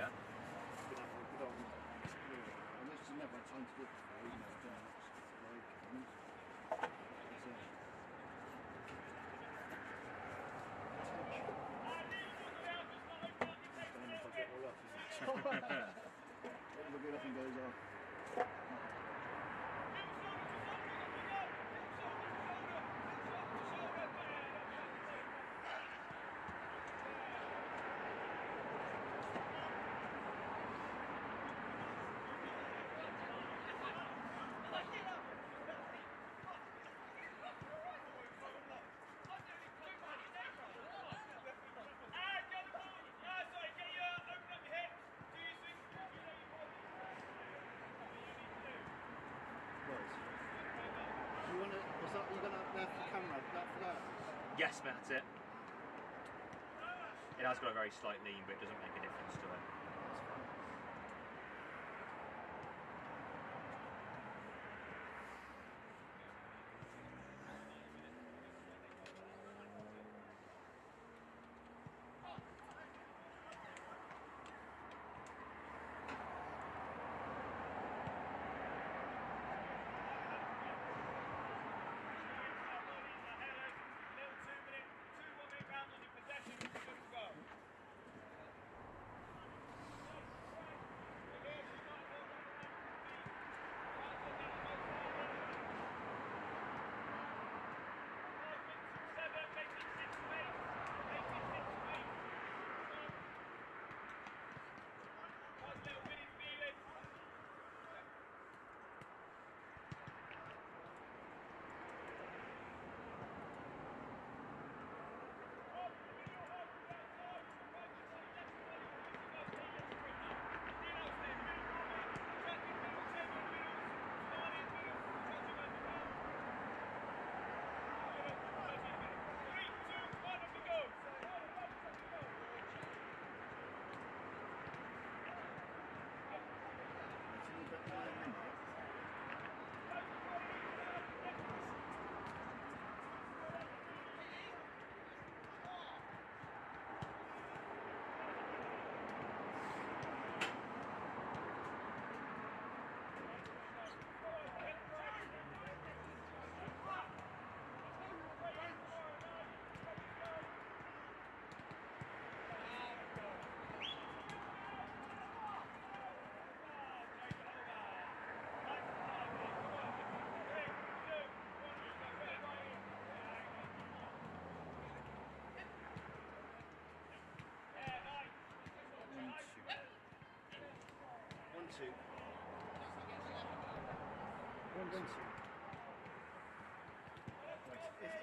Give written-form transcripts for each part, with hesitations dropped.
yeah. Good on. Unless you never had time to do it before, you know, nothing goes on. Was that, you going to have the camera for that? Yes, mate, that's it. It has got a very slight lean, but it doesn't make a difference to it.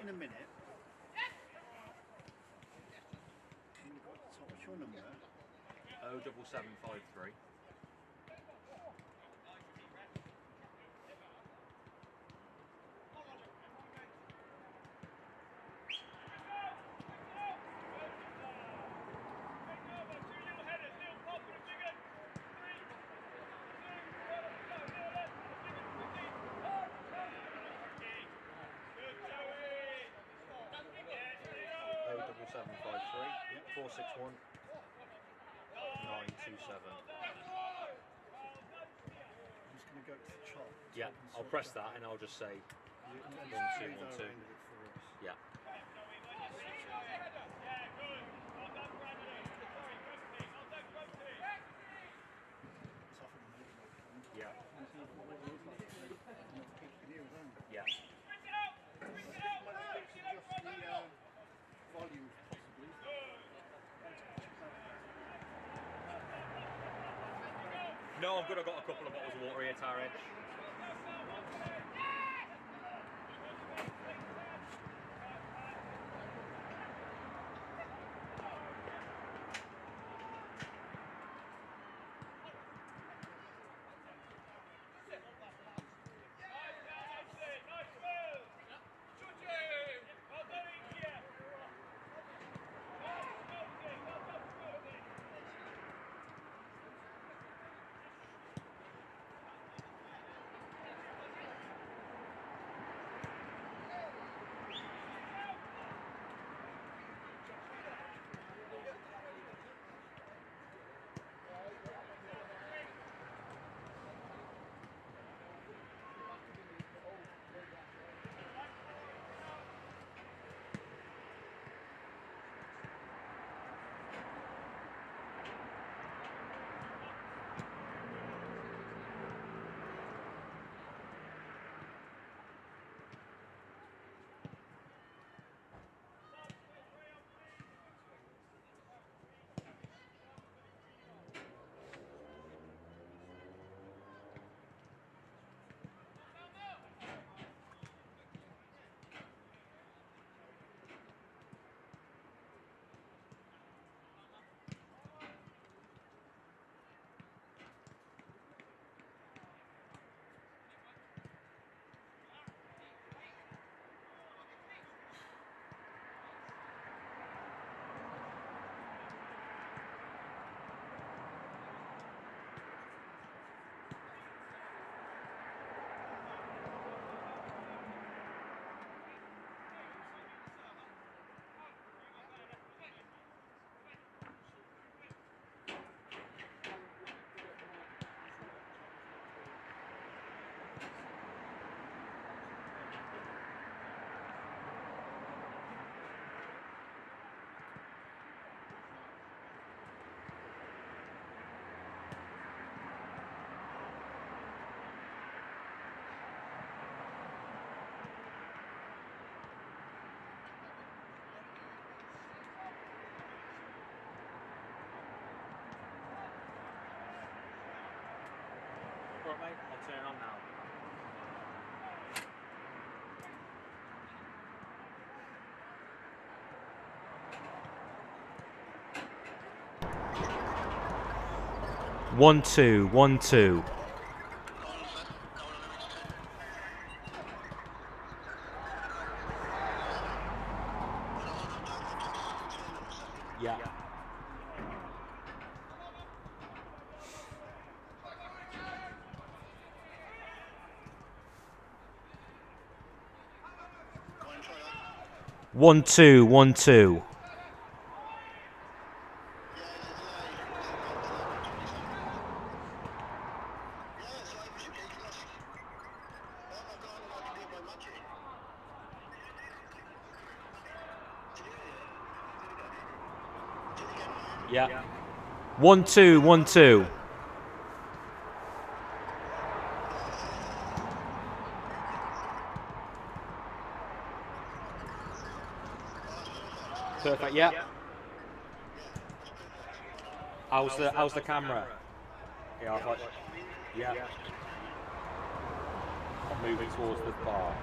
In a minute. What's your number? 07753. Yep. 461 927. I'm just going to go to the chart. Yeah, I'll press that and I'll just say 1212. Yeah. Yeah. Yeah. Volume possibly. No, I've got a couple of bottles of water here, Tara Edge. for it, mate. I'll turn it on now. One, two, 1, 2. Yeah. One, two, 1, 2. Yeah. 1, 2, 1, 2. Perfect. Yeah. How's the camera? Yeah. Yeah. I'm moving towards the bar.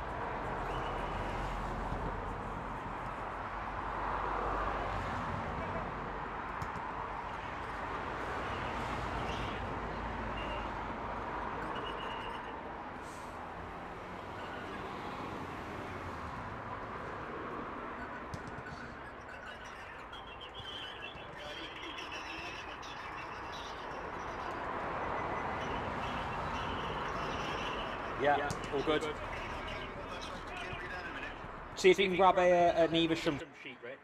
Yeah, all good. See if you can grab an Evesham sheet, Rich.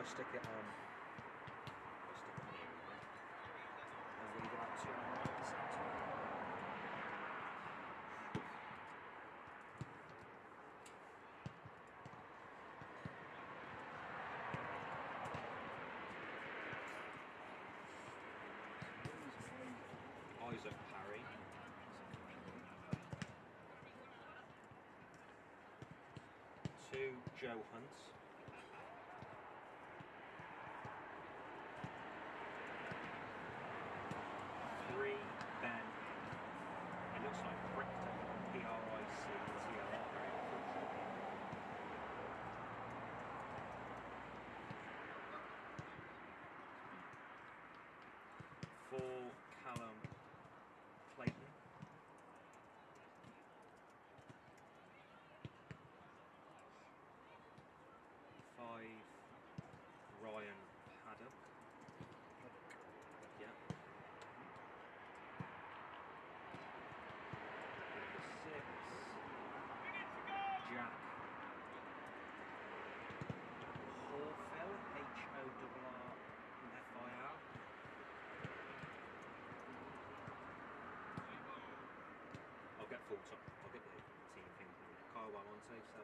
I stick it on. I stick it on here, and leave it up to the centre. Isaac Parry. Two, Joe Hunt. Three, Ben. It looks like Richter. P-R-I-C-T-O-R. Very unfortunate. Four, Callum Clayton. Five, Ryan Paddock. Yeah. Six, Jack Horfil, H-O-R-R-F-I-L. I'll get full top. I'll get the team thing. Kyle Wamonte, 7.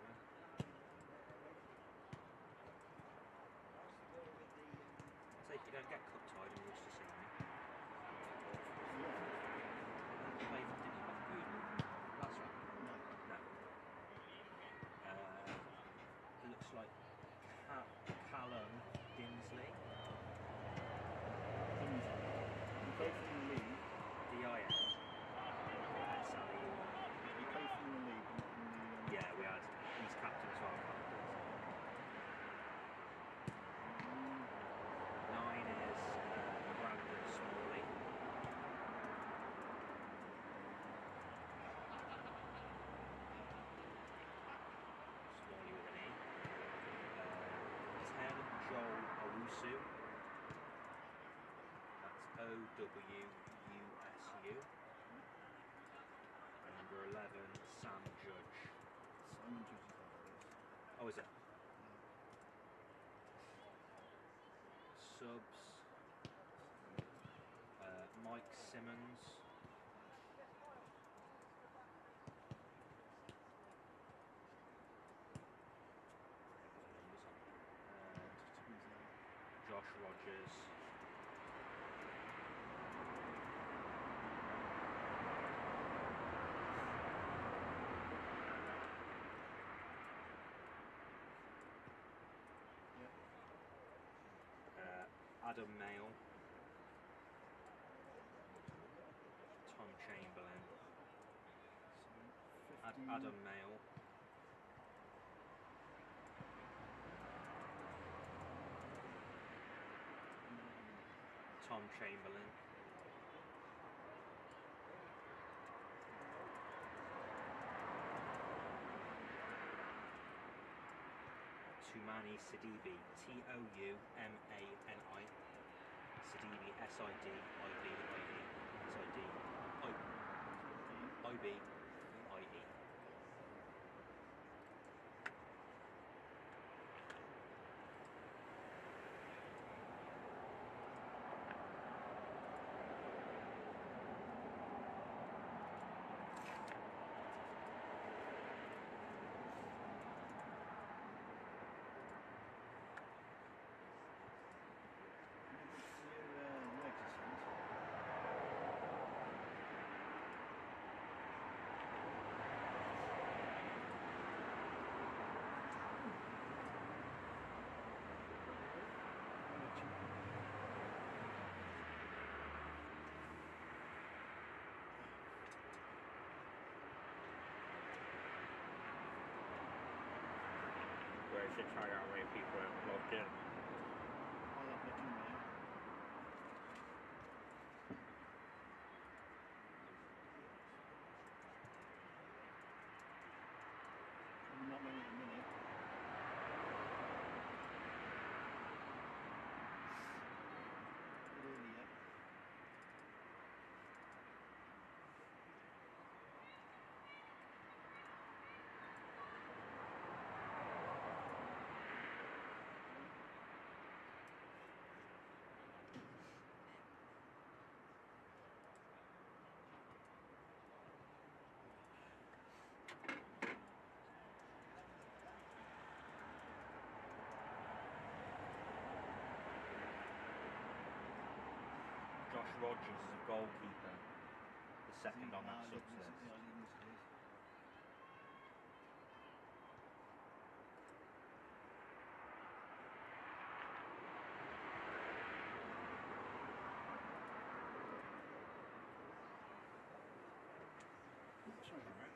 Take you don't get cup tied in Worcestershrie. Play for did you have good last round? No. It looks like Callum Dinsley. You both in the league. D-I-N. Sally. You both in the league, not in the. Yeah, we had. He's captain as well. Nine is Brandon Smalley. Smalley with an E. 10, Joel Owusu. That's O-W-U-S-U. And number 11, Sam Judge. Simon Judge is like this. Oh, is it? Subs. Mike Simmons. Josh Rogers. Adam Mayle. Tom Chamberlain. Adam Mayle. Tom Chamberlain. Toumani Sidibe, T-O-U-M-A-N-I. Sidibe, S-I-D-I-B-I-E. S-I-D-I-B-I-E. Where I should try out how many people have logged in. I'll have the email. Not many at the minute. Not really yet. Rogers as a goalkeeper. The second on that subs list. Sorry, Henry.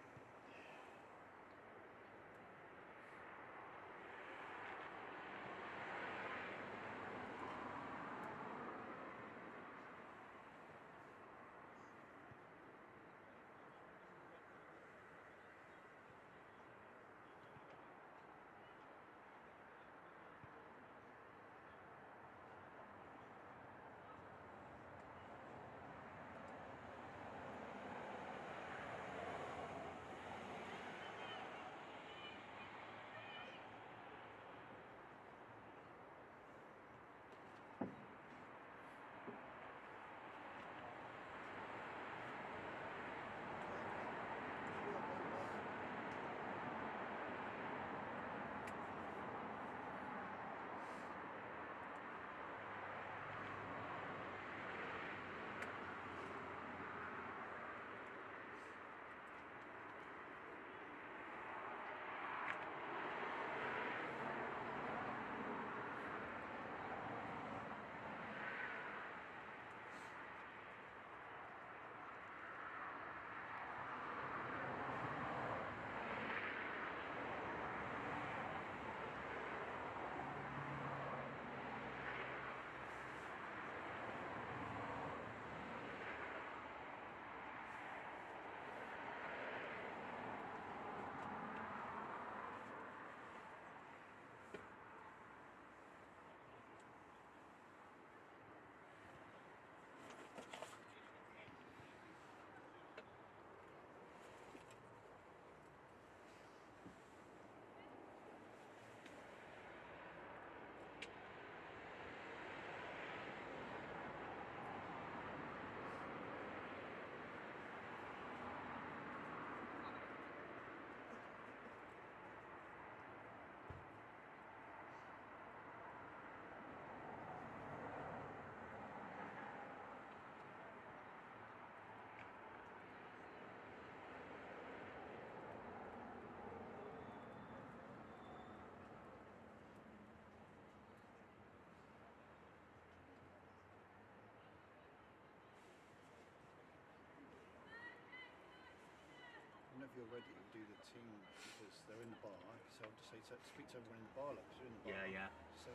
Whenever you're ready, we'll do the team because they're in the bar. So I'll just say speak to everyone in the bar, like, 'cause you're in the bar. Yeah. So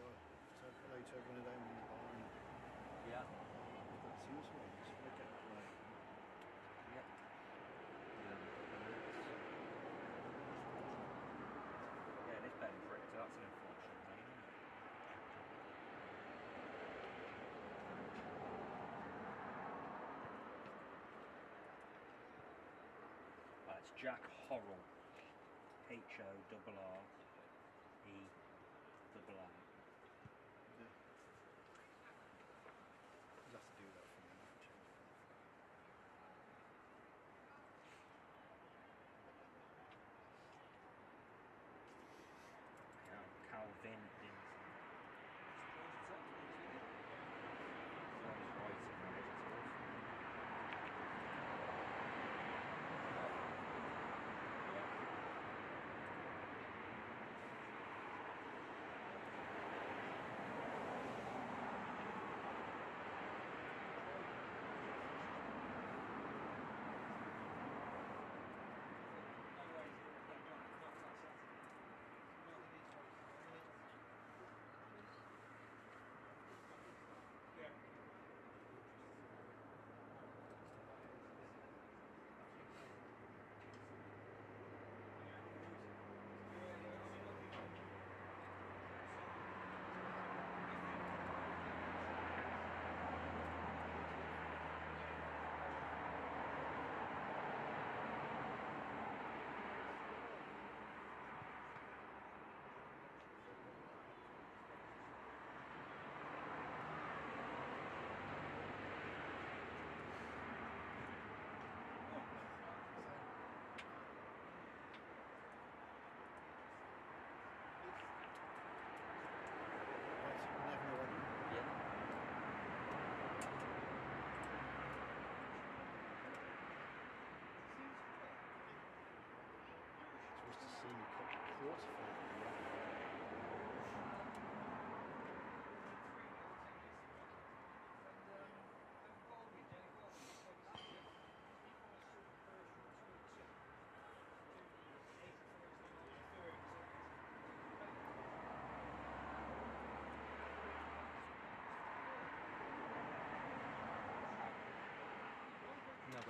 hello to everyone at home in the bar. And Yeah. we've got the team as well. Just look at that way. Yeah. Yeah, this Ben Frick, so that's an unfortunate thing, isn't it? It's Jack Horrell. HORREI. Yeah. You'll have to do that for me. Calvin Dinson.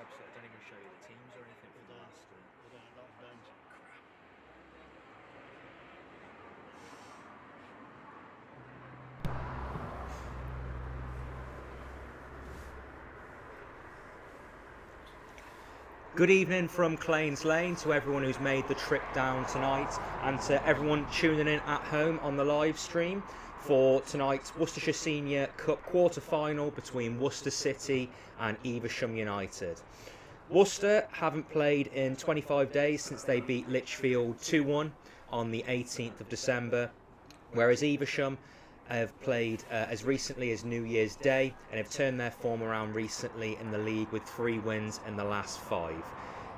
website don't even show you the teams or anything from the last. Don't. Good evening from Claines Lane to everyone who's made the trip down tonight, and to everyone tuning in at home on the live stream for tonight's Worcestershire Senior Cup quarter-final between Worcester City and Evesham United. Worcester haven't played in 25 days since they beat Lichfield 2-1 on the 18th of December, whereas Evesham have played as recently as New Year's Day and have turned their form around recently in the league with 3 wins in the last 5.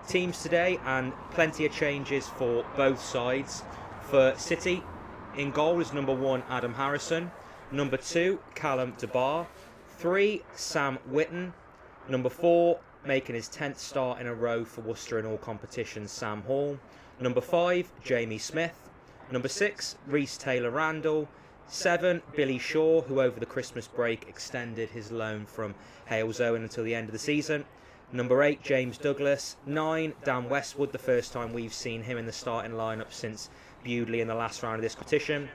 Teams today, and plenty of changes for both sides. For City, in goal is number 1 Adam Harrison, number 2 Callum DeBar, 3 Sam Whitten, number 4 making his 10th start in a row for Worcester in all competitions, Sam Hall, number 5 Jamie Smith, number 6 Reece Taylor-Randall, 7 Billy Shaw, who over the Christmas break extended his loan from Hales Owen until the end of the season, number 8 James Douglas, 9 Dan Westwood, the first time we've seen him in the starting lineup since Bewdley in the last round of this competition,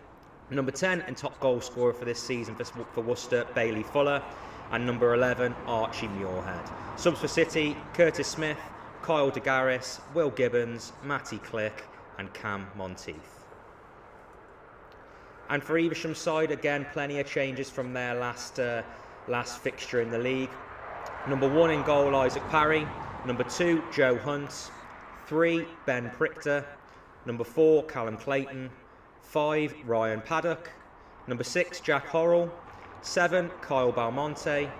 number 10 and top goal scorer for this season for Worcester, Bailey Fuller, and number 11 Archie Muirhead. Subs for City, Curtis Smith, Kyle DeGarris, Will Gibbons, Matty Click and Cam Monteith. And for Evesham's side, again, plenty of changes from their last fixture in the league. Number 1 in goal, Isaac Parry. Number 2, Joe Hunt. 3, Ben Prichter. Number 4, Callum Clayton. 5, Ryan Paddock. Number 6, Jack Horrell. 7, Kyle Balmonte.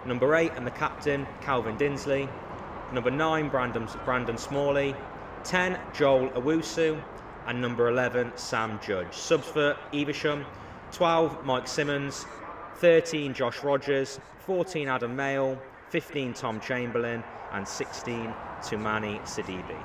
Number 8, and the captain, Calvin Dinsley. Number 9, Brandon Smalley. 10, Joel Owusu. And number 11, Sam Judge. Subs for Evesham, 12, Mike Simmons, 13, Josh Rogers, 14, Adam Mayle, 15, Tom Chamberlain, and 16, Tumani Sidibe.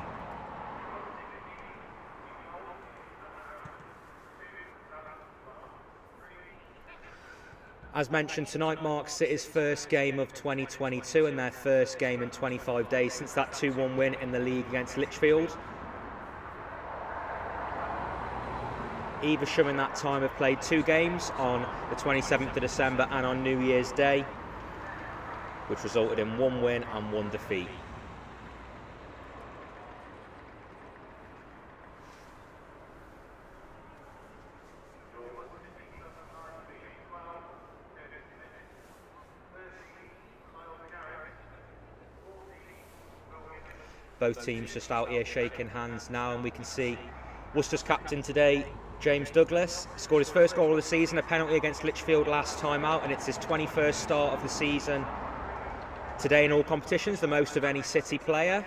As mentioned, tonight marks City's first game of 2022 and their first game in 25 days since that 2-1 win in the league against Lichfield. Evesham in that time have played 2 games on the 27th of December and on New Year's Day, which resulted in 1 win and 1 defeat. Both teams just out here shaking hands now, and we can see Worcester's captain today, James Douglas, scored his first goal of the season, a penalty against Lichfield last time out, and it's his 21st start of the season today in all competitions, the most of any City player.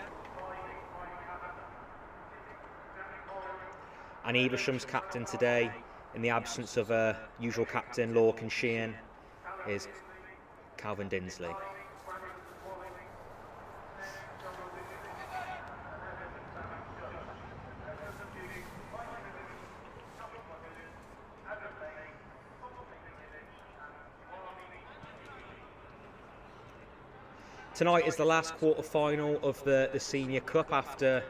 And Evesham's captain today, in the absence of a usual captain, Lorcan Sheehan, is Calvin Dinsley. Tonight is the last quarter-final of the Senior Cup, after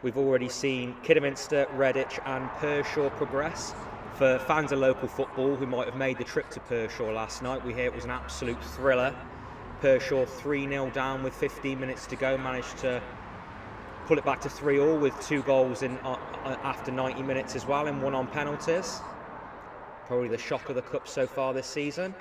we've already seen Kidderminster, Redditch and Pershore progress. For fans of local football who might have made the trip to Pershore last night, we hear it was an absolute thriller. Pershore 3-0 down with 15 minutes to go, managed to pull it back to 3-3 with 2 goals in after 90 minutes as well, and 1 on penalties. Probably the shock of the Cup so far this season.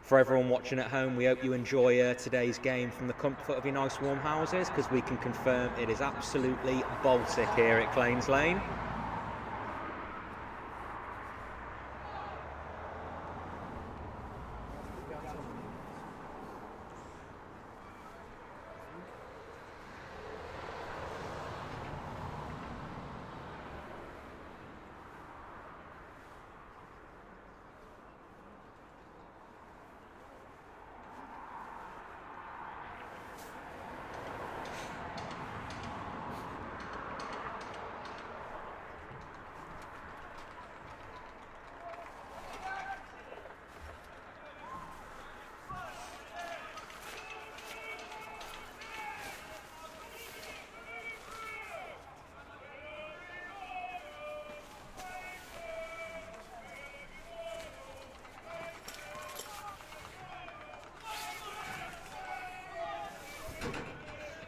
For everyone watching at home, we hope you enjoy today's game from the comfort of your nice warm houses, because we can confirm it is absolutely Baltic here at Claines Lane.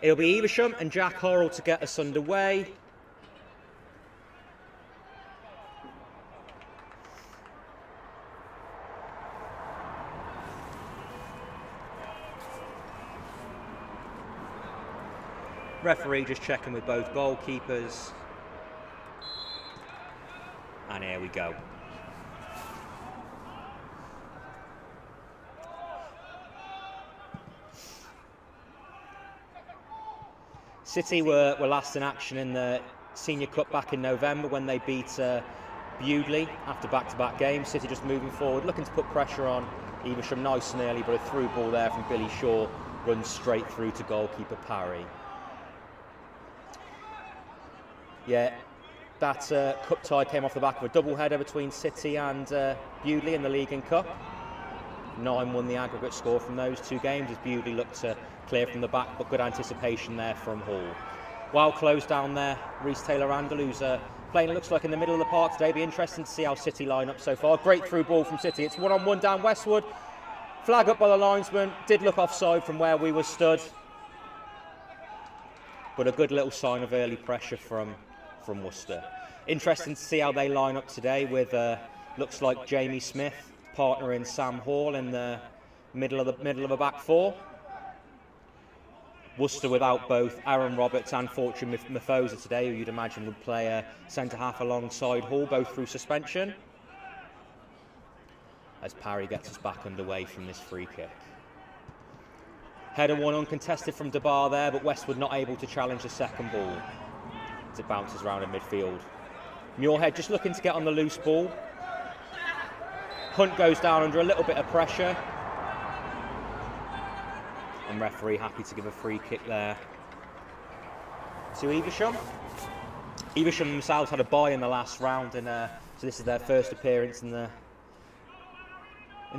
It'll be Evesham and Jack Horrell to get us underway. Referee just checking with both goalkeepers. And here we go. City were last in action in the Senior Cup back in November when they beat Bewdley after back-to-back games. City just moving forward, looking to put pressure on Evesham nice and early, but a through ball there from Billy Shaw runs straight through to goalkeeper Parry. Yeah, that cup tie came off the back of a double-header between City and Bewdley in the League and Cup. 9 won the aggregate score from those 2 games as Bewdley looked to clear from the back, but good anticipation there from Hall. Well closed down there, Reece Taylor-Randall, who's playing, looks like, in the middle of the park today. Be interesting to see how City line up so far. Great through ball from City. It's 1-on-1 down Westwood. Flag up by the linesman. Did look offside from where we were stood. But a good little sign of early pressure from Worcester. Interesting to see how they line up today with, looks like Jamie Smith partnering Sam Hall in the middle of a back four. Worcester without both Aaron Roberts and Fortune Mafosa today, who you'd imagine would play a centre-half alongside Hall, both through suspension. As Parry gets us back underway from this free kick. Header one uncontested from DeBar there, but Westwood not able to challenge the second ball as it bounces around in midfield. Muirhead just looking to get on the loose ball. Hunt goes down under a little bit of pressure. And referee happy to give a free kick there to Evesham. Evesham themselves had a bye in the last round, and so this is their first appearance in the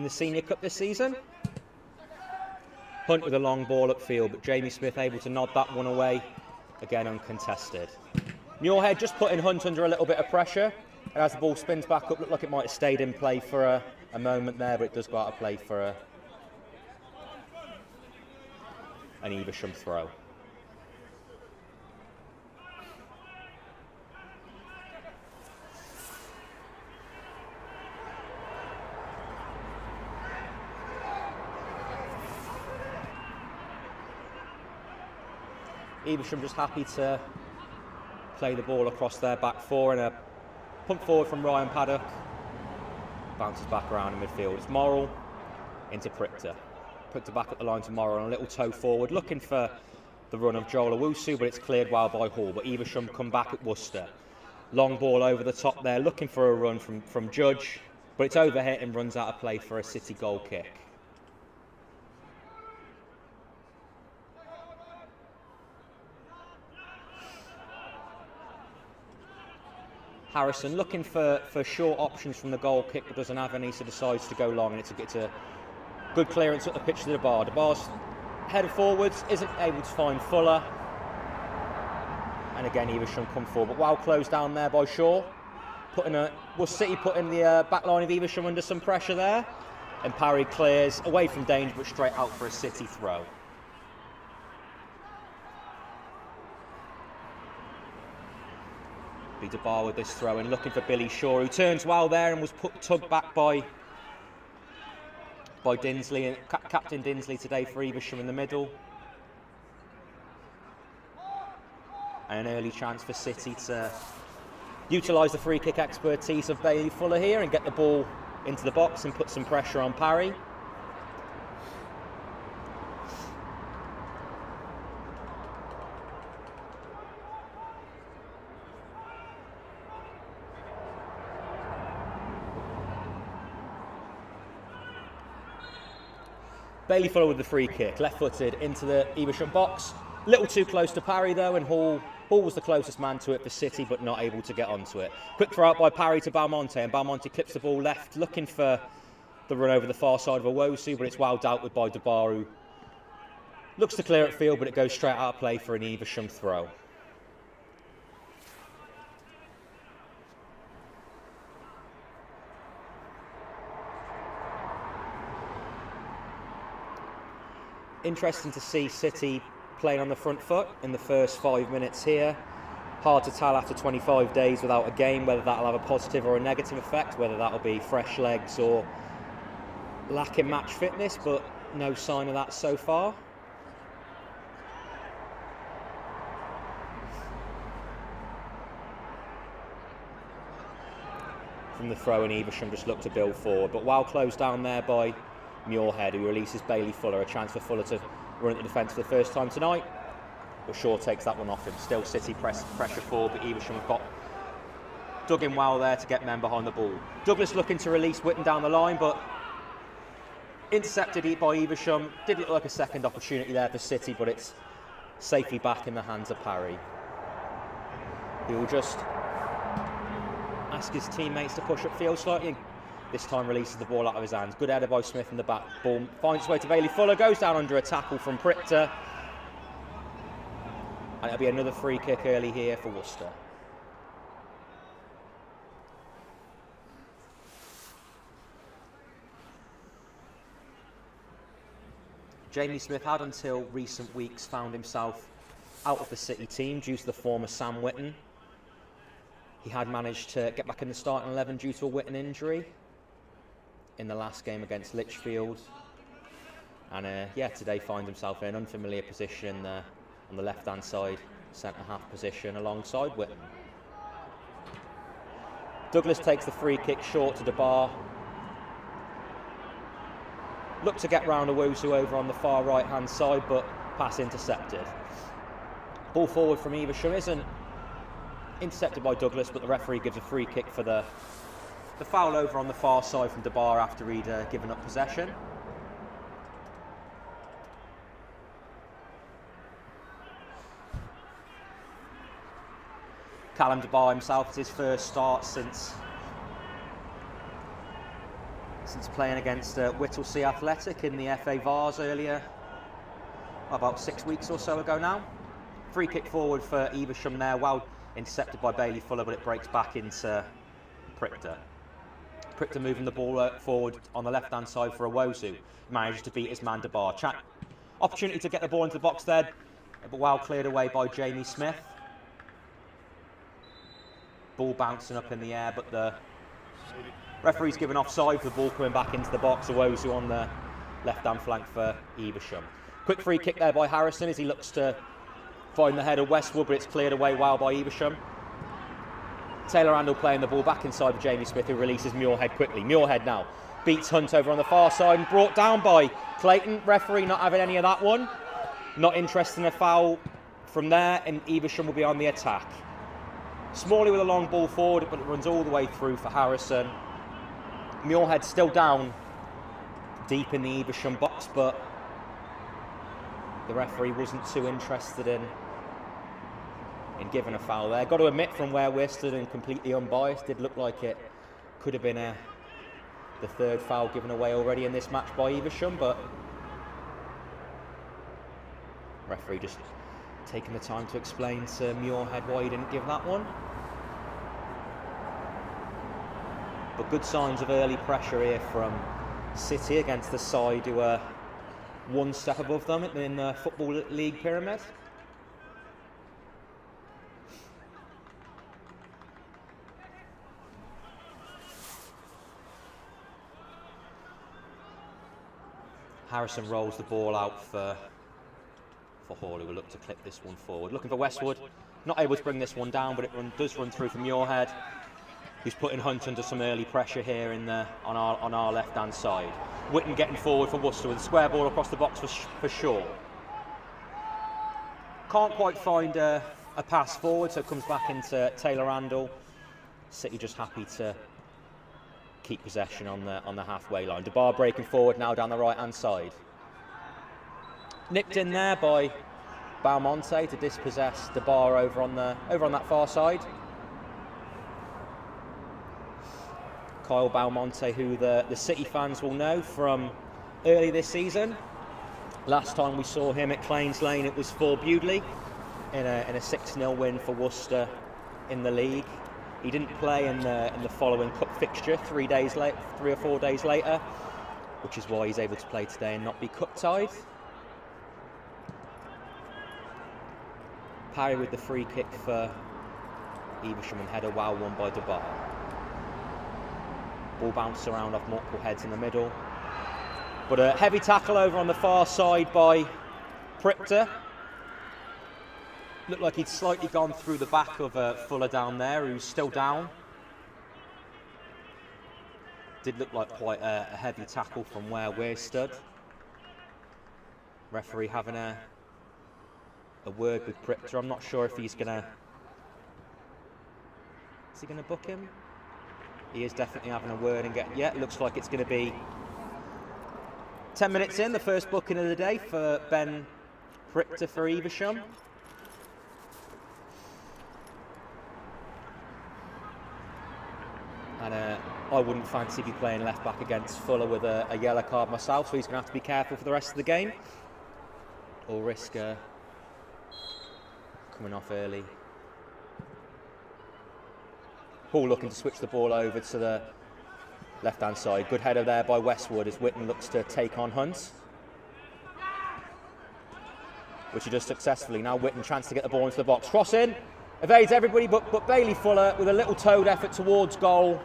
Senior Cup this season. Hunt with a long ball upfield, but Jamie Smith able to nod that one away, again uncontested. Muirhead just putting Hunt under a little bit of pressure, and as the ball spins back up, looked like it might have stayed in play for a moment there, but it does go out of play for an Evesham throw. Evesham just happy to play the ball across their back four, and a pump forward from Ryan Paddock. Bounces back around in midfield. It's Morrill into Prichter. Prichter back at the line to Morrill and a little toe forward, looking for the run of Joel Owusu, but it's cleared well by Hall. But Evesham come back at Worcester. Long ball over the top there, looking for a run from Judge, but it's overhit and runs out of play for a City goal kick. Harrison looking for short options from the goal kick, but doesn't have any, so decides to go long, and it's a good clearance up the pitch to the bar. The bar's headed forwards, isn't able to find Fuller, and again Evesham come forward, but well closed down there by Shaw. Was City putting the back line of Evesham under some pressure there, and Parry clears away from danger, but straight out for a City throw. DeBar with this throw in, looking for Billy Shaw, who turns well there and was tugged back by Dinsley, and Captain Dinsley today for Evesham in the middle. And an early chance for City to utilise the free kick expertise of Bailey Fuller here and get the ball into the box and put some pressure on Parry. Bailey Fuller with the free kick, left-footed into the Evesham box. Little too close to Parry though, and Hall was the closest man to it for City, but not able to get onto it. Quick throw out by Parry to Balmonte, and Balmonte clips the ball left, looking for the run over the far side of Owusu, but it's well dealt with by DeBar, who looks to clear it field, but it goes straight out of play for an Evesham throw. Interesting to see City playing on the front foot in the first 5 minutes here. Hard to tell after 25 days without a game whether that'll have a positive or a negative effect, whether that'll be fresh legs or lack in match fitness, but no sign of that so far. From the throw in, Evesham just looked to build forward, but well closed down there by Muirhead, who releases Bailey Fuller. A chance for Fuller to run at the defence for the first time tonight, but Shaw takes that one off him. Still City pressure forward, but Evesham have got dug in well there to get men behind the ball. Douglas looking to release Witten down the line, but intercepted by Evesham. Did look like a second opportunity there for City, but it's safely back in the hands of Parry, who will just ask his teammates to push upfield slightly. This time releases the ball out of his hands. Good header by Smith in the back. Ball finds its way to Bailey Fuller, goes down under a tackle from Prichter. And it'll be another free kick early here for Worcester. Jamie Smith had until recent weeks found himself out of the City team due to the form of Sam Witten. He had managed to get back in the starting 11 due to a Witten injury in the last game against Lichfield. And yeah, today finds himself in an unfamiliar position on the left-hand side, centre-half position alongside Witten. Douglas takes the free kick short to DeBar. Looked to get round Owusu over on the far right-hand side, but pass intercepted. Ball forward from Evesham isn't intercepted by Douglas, but the referee gives a free kick for the foul over on the far side from DeBar after he'd given up possession. Callum DeBar himself, it's his first start since playing against Whittlesea Athletic in the FA Vars earlier, about 6 weeks or so ago now. Free kick forward for Evesham there, well intercepted by Bailey Fuller, but it breaks back into Prichter. Prichter moving the ball forward on the left-hand side for Owusu. Manages to beat his man DeBar. Opportunity to get the ball into the box there, but well cleared away by Jamie Smith. Ball bouncing up in the air, but the referee's given offside for the ball coming back into the box. Owusu on the left-hand flank for Evesham. Quick free kick there by Harrison as he looks to find the head of Westwood, but it's cleared away well by Evesham. Taylor Randall playing the ball back inside for Jamie Smith, who releases Muirhead quickly. Muirhead now beats Hunt over on the far side and brought down by Clayton. Referee not having any of that one. Not interested in a foul from there, and Evesham will be on the attack. Smalley with a long ball forward, but it runs all the way through for Harrison. Muirhead still down deep in the Evesham box, but the referee wasn't too interested in giving a foul there. Got to admit, from where we're stood and completely unbiased, did look like it could have been the third foul given away already in this match by Evesham, but referee just taking the time to explain to Muirhead why he didn't give that one. But good signs of early pressure here from City against the side who are one step above them in the Football League pyramid. Harrison rolls the ball out for Hall, who will look to clip this one forward. Looking for Westwood, not able to bring this one down, but it does run through from Muirhead, who's putting Hunt under some early pressure here on our left-hand side. Witten getting forward for Worcester with a square ball across the box for Shaw. Can't quite find a pass forward, so it comes back into Taylor Randall. City just happy to keep possession on the halfway line. DeBar breaking forward now down the right-hand side. Nipped in there by Balmonte to dispossess DeBar over on that far side. Kyle Balmonte, who the City fans will know from early this season. Last time we saw him at Claines Lane, it was for Bewdley in a 6-0 win for Worcester in the league. He didn't play in the following cup fixture 3 or 4 days later, which is why he's able to play today and not be cup tied. Parry with the free kick for Evesham, and header well won by DeBar. Ball bounced around off multiple heads in the middle. But a heavy tackle over on the far side by Pripter. Looked like he'd slightly gone through the back of Fuller down there, who's still down. Did look like quite a heavy tackle from where we're stood. Referee having a word with Pripter. I'm not sure if he's gonna... Is he gonna book him? He is definitely having a word and get... Yeah, it looks like it's gonna be 10 minutes in, the first booking of the day for Ben Pripter for Evesham. And I wouldn't fancy be playing left back against Fuller with a yellow card myself, so he's going to have to be careful for the rest of the game, or risk coming off early. Paul looking to switch the ball over to the left-hand side. Good header there by Westwood as Whitten looks to take on Hunt, which he does successfully. Now Whitten, chance to get the ball into the box. Cross in, evades everybody but Bailey Fuller with a little toed effort towards goal,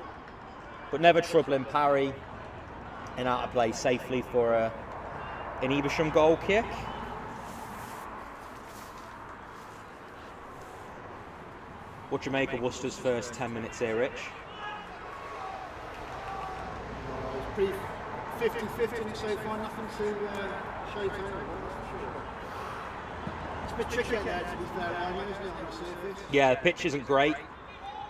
but never troubling Parry, and out of play safely for an Evesham goal kick. What do you make of Worcester's first 10 minutes here, Rich? It's pretty 50-50 in it so far, nothing to shake over, that's for sure. It's a bit tricky out there, to be fair, isn't it, on the surface? Yeah, the pitch isn't great.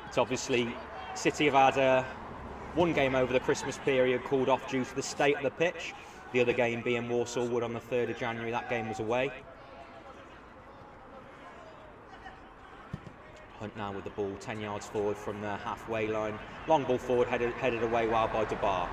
It's obviously, City have had one game over the Christmas period called off due to the state of the pitch. The other game being Walsall Wood on the 3rd of January. That game was away. Hunt now with the ball 10 yards forward from the halfway line. Long ball forward, headed away well by DeBar.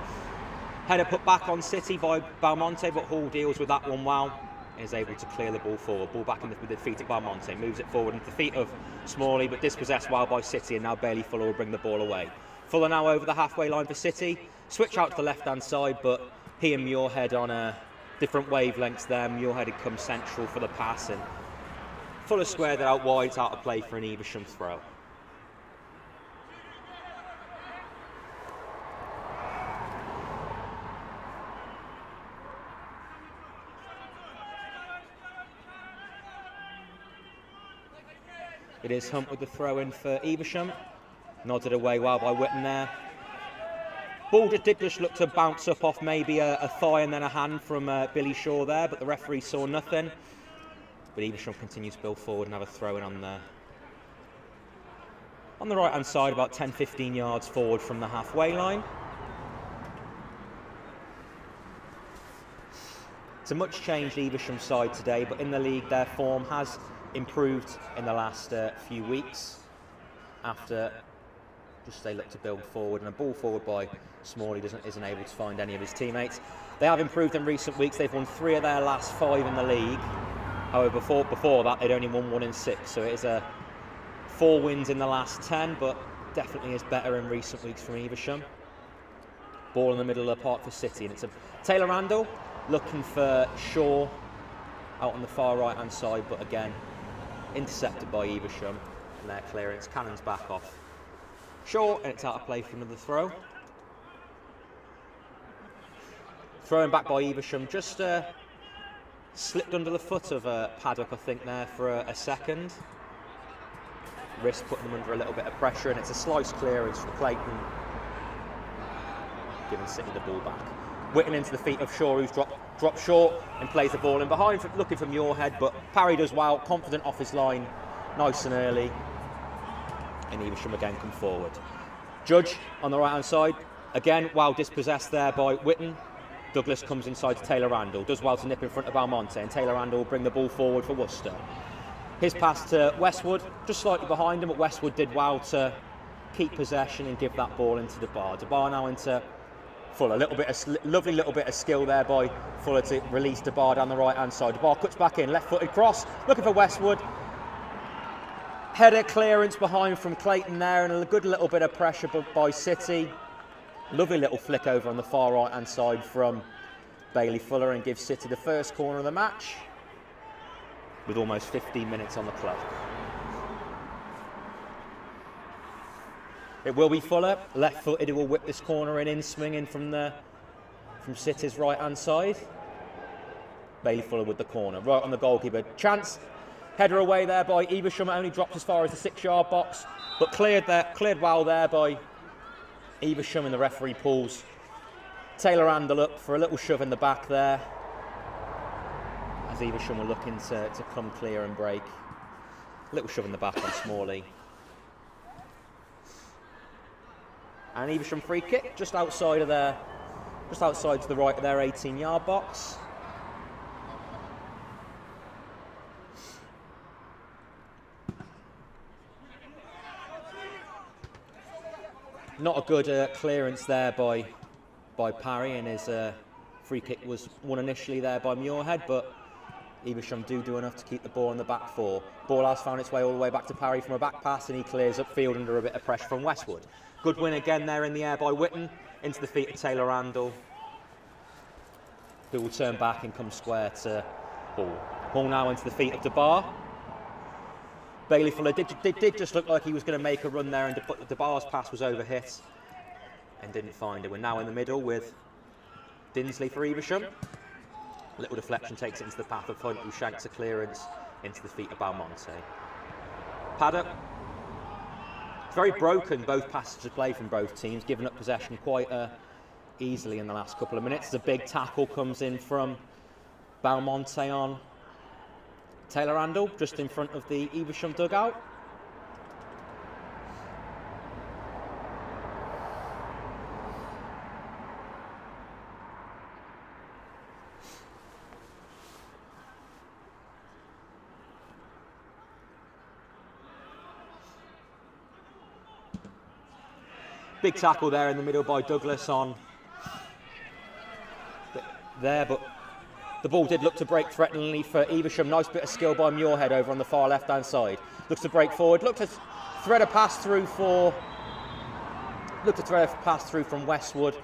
Header put back on City by Belmonte, but Hall deals with that one well and is able to clear the ball forward. Ball back in with the feet of Belmonte, moves it forward into the feet of Smalley, but dispossessed well by City, and now Bailey Fuller will bring the ball away. Fuller now over the halfway line for City. Switch out to the left-hand side, but he and Muirhead on different wavelengths there. Muirhead had come central for the pass, and Fuller squared it out wide, out of play for an Evesham throw. It is Hunt with the throw in for Evesham. Nodded away well by Whitten there. Ball did just look to bounce up off maybe a thigh and then a hand from Billy Shaw there, but the referee saw nothing. But Evesham continues to build forward and have a throw in on the right hand side, about 10-15 yards forward from the halfway line. It's a much changed Evesham side today, but in the league their form has improved in the last few weeks after just they look to build forward, and a ball forward by Smalley isn't able to find any of his teammates. They have improved in recent weeks. They've won 3 of their last 5 in the league. However, before that they'd only won 1 in 6, so it is 4 wins in the last 10, but definitely is better in recent weeks from Evesham. Ball in the middle of the park for City, and it's a Taylor Randall looking for Shaw out on the far right hand side, but again intercepted by Evesham, and their clearance. Cannon's back off Shaw, and it's out of play for another throw. Throwing back by Evesham, just slipped under the foot of Paddock, I think, there for a second. Wrist putting them under a little bit of pressure, and it's a slice clearance for Clayton, giving City the ball back. Whitten into the feet of Shaw, who's dropped short and plays the ball in behind, looking for Muirhead, but Parry does well, confident off his line, nice and early. And Evesham again come forward. Judge on the right hand side, again well dispossessed there by Whitten. Douglas comes inside to Taylor Randall, does well to nip in front of Belmonte, and Taylor Randall will bring the ball forward for Worcester. His pass to Westwood, just slightly behind him, but Westwood did well to keep possession and give that ball into DeBar. DeBar now into Fuller, lovely little bit of skill there by Fuller to release DeBar down the right hand side. DeBar cuts back in, left footed cross, looking for Westwood. Header clearance behind from Clayton there, and a good little bit of pressure by City. Lovely little flick over on the far right hand side from Bailey Fuller, and gives City the first corner of the match with almost 15 minutes on the clock. It will be Fuller, left-footed, who will whip this corner in swinging from City's right-hand side. Bailey Fuller with the corner, right on the goalkeeper. Chance, header away there by Evesham, only dropped as far as the 6-yard box, but cleared well there by Evesham, and the referee pulls Taylor Randall up for a little shove in the back there, as Evesham were looking to come clear and break. A little shove in the back on Smalley. And Evesham free kick just outside to the right of their 18-yard box. Not a good clearance there by Parry, and his free kick was won initially there by Muirhead, but Evesham do enough to keep the ball in the back four. Ball has found its way all the way back to Parry from a back pass, and he clears upfield under a bit of pressure from Westwood. Good win again there in the air by Witten, into the feet of Taylor Randall, who will turn back and come square to Ball. Ball now into the feet of DeBar. Bailey Fuller did just look like he was going to make a run there, and DeBar's pass was overhit and didn't find it. We're now in the middle with Dinsley for Evesham. Little deflection takes it into the path of Hunt, who shanks a clearance into the feet of Balmonte. Paddock. It's very broken, both passes of play from both teams, giving up possession quite easily in the last couple of minutes. A big tackle comes in from Balmonte on Taylor Randall, just in front of the Evesham dugout. Big tackle there in the middle by Douglas on there, but the ball did look to break threateningly for Evesham. Nice bit of skill by Muirhead over on the far left-hand side. Looks to break forward. Looked to thread a pass through from Westwood.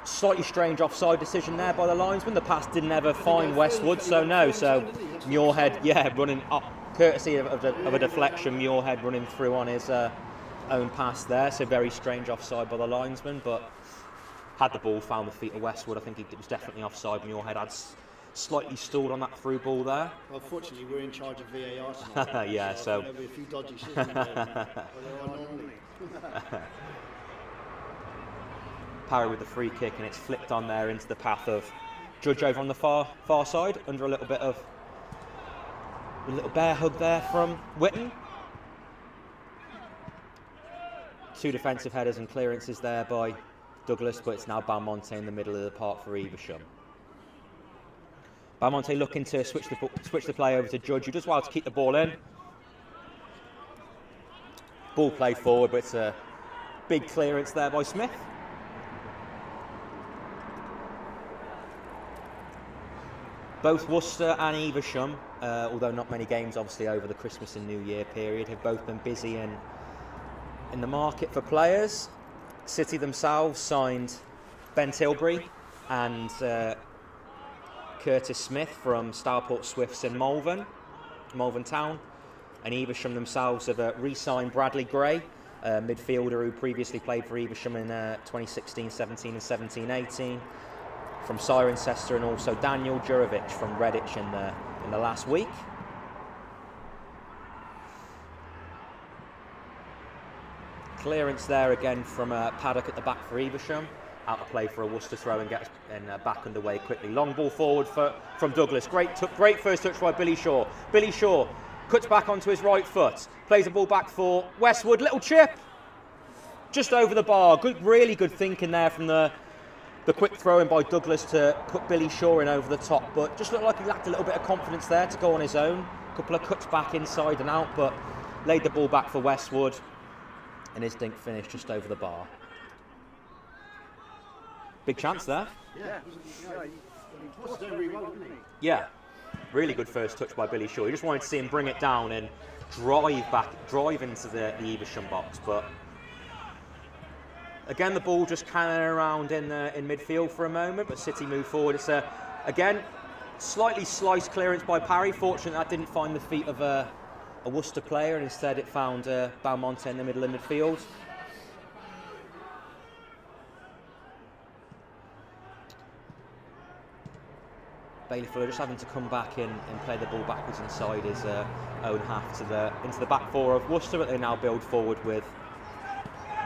Slightly strange offside decision there by the linesman. The pass didn't ever find Westwood, so Muirhead, running up, courtesy of a deflection. Muirhead running through on his own pass there. So very strange offside by the linesman, but had the ball found the feet of Westwood, I think it was definitely offside. Muirhead had slightly stalled on that through ball there. Well, fortunately, we're in charge of VAR tonight. Yeah, so there'll be a few dodgy decisions there. Parry with the free kick, and it's flicked on there into the path of Judge over on the far side, under a little bear hug there from Witten. Two defensive headers and clearances there by Douglas, but it's now Balmonte in the middle of the park for Evesham. Balmonte looking to switch the play over to Judge, who does well to keep the ball in. Ball played forward, but it's a big clearance there by Smith. Both Worcester and Evesham, although not many games obviously over the Christmas and New Year period, have both been busy in the market for players. City themselves signed Ben Tilbury and Curtis Smith from Stourport Swifts in Malvern Town, and Evesham themselves have re-signed Bradley Gray, a midfielder who previously played for Evesham in 2016-17 and 17-18 from Cirencester, and also Daniel Jurovic from Redditch in the last week. Clearance there again from Paddock at the back for Evesham. Out of play for a Worcester throw and gets back underway quickly. Long ball forward from Douglas. Great first touch by Billy Shaw. Billy Shaw cuts back onto his right foot. Plays the ball back for Westwood. Little chip. Just over the bar. Really good thinking there from the quick throw in by Douglas to put Billy Shaw in over the top. But just looked like he lacked a little bit of confidence there to go on his own. A couple of cuts back inside and out, but laid the ball back for Westwood. And his dink finished just over the bar. Big chance there. Yeah, really good first touch by Billy Shaw. You just wanted to see him bring it down and drive into the Evesham box. But again, the ball just cannon around in midfield for a moment. But City move forward. It's again slightly sliced clearance by Parry. Fortunately, that didn't find the feet of a Worcester player, and instead it found Balmonte in the middle of midfield. Bailey Fuller just having to come back in and play the ball backwards inside his own half into the back four of Worcester, but they now build forward with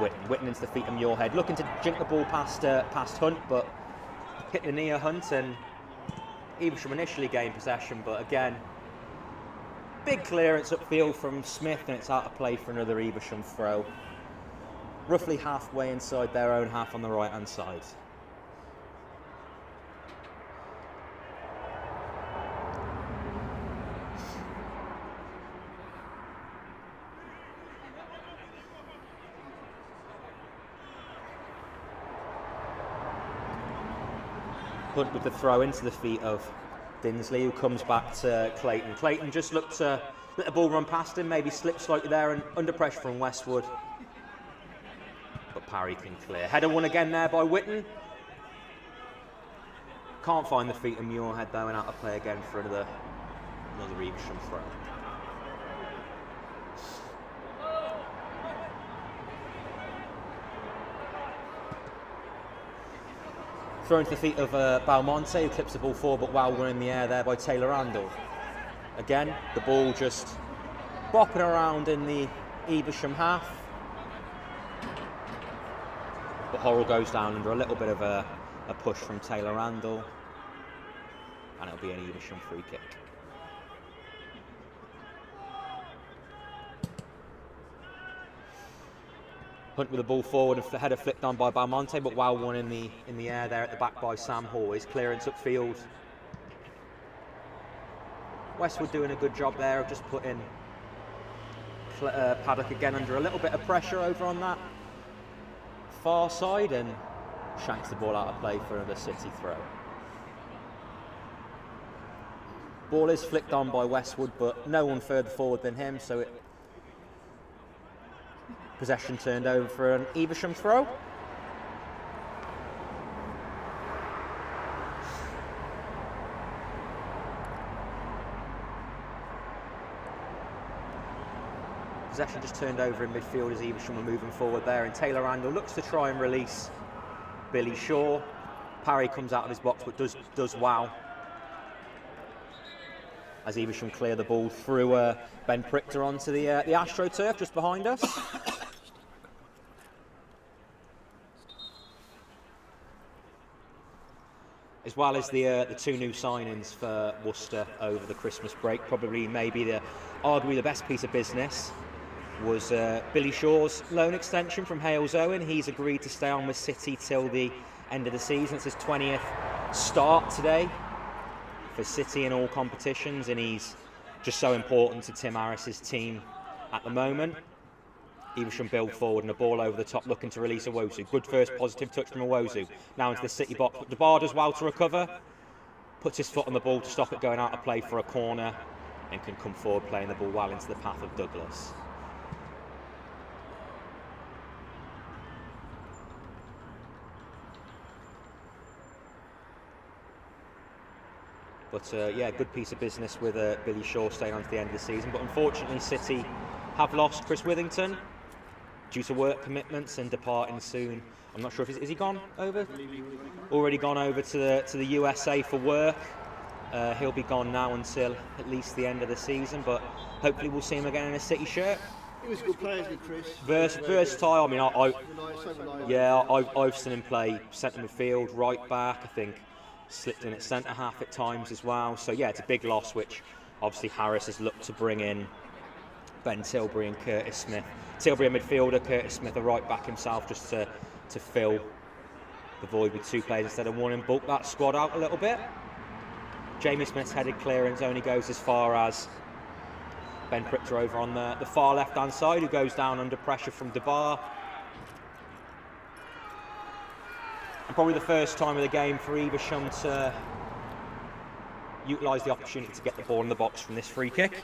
Whitten into the feet of Muirhead, looking to jink the ball past Hunt, but hit the knee of Hunt, and Evesham initially gained possession, but again, big clearance upfield from Smith, and it's out of play for another Evesham throw. Roughly halfway inside their own half on the right-hand side. Hunt with the throw into the feet of Dinsley, who comes back to Clayton. Clayton just looked to let the ball run past him, maybe slipped slightly there, and under pressure from Westwood. But Parry can clear. Header won again there by Whitten. Can't find the feet of Muirhead though, and out of play again for another Evesham throw. Throw into the feet of Balmonte, who clips the ball forward, but well run in the air there by Taylor Randall. Again, the ball just bopping around in the Evesham half. But Horrell goes down under a little bit of a push from Taylor Randall, and it'll be an Evesham free kick. Hunt with the ball forward, and the header flicked on by Balmonte, but well won in the air there at the back by Sam Hall. His clearance upfield. Westwood doing a good job there of just putting Paddock again under a little bit of pressure over on that far side, and shanks the ball out of play for another City throw. Ball is flicked on by Westwood, but no one further forward than him, so possession turned over for an Evesham throw. Possession just turned over in midfield as Evesham were moving forward there, and Taylor Randall looks to try and release Billy Shaw. Parry comes out of his box, but does wow as Evesham clear the ball through Ben Prichter onto the AstroTurf just behind us. As well as the two new signings for Worcester over the Christmas break, probably arguably the best piece of business was Billy Shaw's loan extension from Hales Owen. He's agreed to stay on with City till the end of the season. It's his 20th start today for City in all competitions, and he's just so important to Tim Harris's team at the moment. Evesham build forward and a ball over the top, looking to release Owosu. Good first positive touch from Owosu. Now into the City box, but DeBar does well to recover. Puts his foot on the ball to stop it going out of play for a corner, and can come forward playing the ball well into the path of Douglas. But yeah, good piece of business with Billy Shaw staying on to the end of the season. But unfortunately, City have lost Chris Withington due to work commitments and departing soon. I'm not sure if is he gone over? Already gone over to the USA for work. He'll be gone now until at least the end of the season, but hopefully we'll see him again in a City shirt. He was a good player, isn't he, Chris? Versatile. I mean, I've seen him play centre midfield, right back. I think slipped in at centre half at times as well. So yeah, it's a big loss, which obviously Harris has looked to bring in Ben Tilbury and Curtis Smith. Tilbury a midfielder, Curtis Smith a right back himself, just to fill the void with two players instead of one, and bulk that squad out a little bit. Jamie Smith's headed clearance only goes as far as Ben Prichter over on the far left hand side, who goes down under pressure from DeBar. And probably the first time of the game for Evesham to utilise the opportunity to get the ball in the box from this free kick.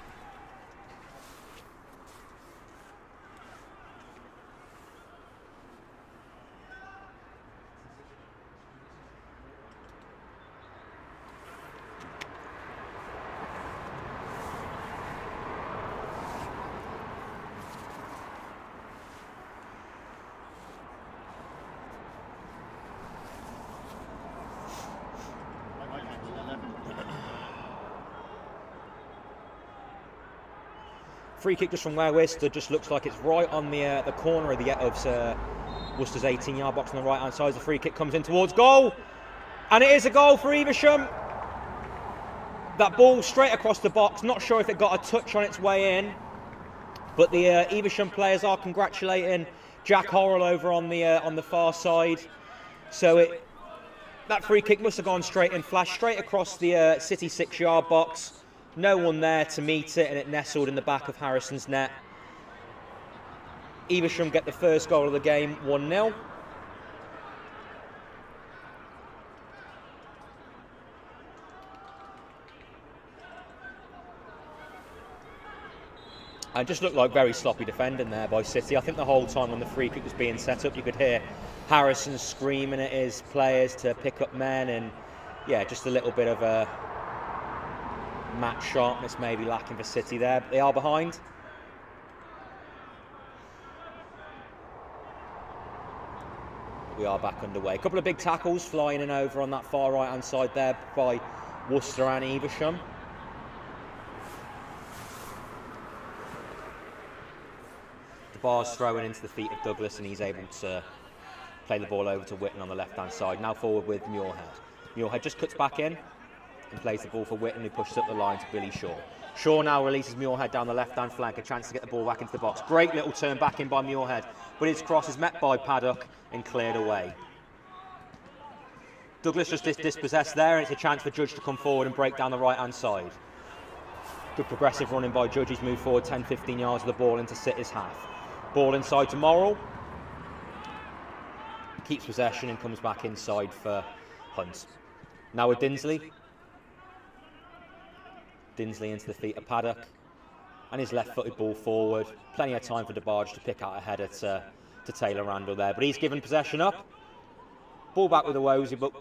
Free kick just from where we're stood, just looks like it's right on the corner of Worcester's 18-yard box on the right-hand side. The free kick comes in towards goal, and it is a goal for Evesham. That ball straight across the box. Not sure if it got a touch on its way in, but the Evesham players are congratulating Jack Horrell over on the far side. So that free kick must have gone straight in, flashed straight across the City 6-yard box. No one there to meet it, and it nestled in the back of Harrison's net. Evesham get the first goal of the game, 1-0. And just looked like very sloppy defending there by City. I think the whole time when the free kick was being set up, you could hear Harrison screaming at his players to pick up men, and yeah, just a little bit of a match sharpness maybe lacking for City there. But they are behind. We are back underway. A couple of big tackles flying in over on that far right hand side there by Worcester and Evesham. The bar's throwing into the feet of Douglas, and he's able to play the ball over to Witten on the left hand side. Now forward with Muirhead. Muirhead just cuts back in and plays the ball for Witten, who pushes up the line to Billy Shaw. Shaw now releases Muirhead down the left-hand flank, a chance to get the ball back into the box. Great little turn back in by Muirhead, but his cross is met by Paddock and cleared away. Douglas just dispossessed there, and it's a chance for Judge to come forward and break down the right-hand side. Good progressive running by Judge. He's moved forward 10-15 yards with the ball into City's half. Ball inside to Morrill. Keeps possession and comes back inside for Hunt. Now with Dinsley. Dinsley into the feet of Paddock, and his left-footed ball forward. Plenty of time for DeBarge to pick out a header to Taylor Randall there, but he's given possession up. Ball back with Iwosu, but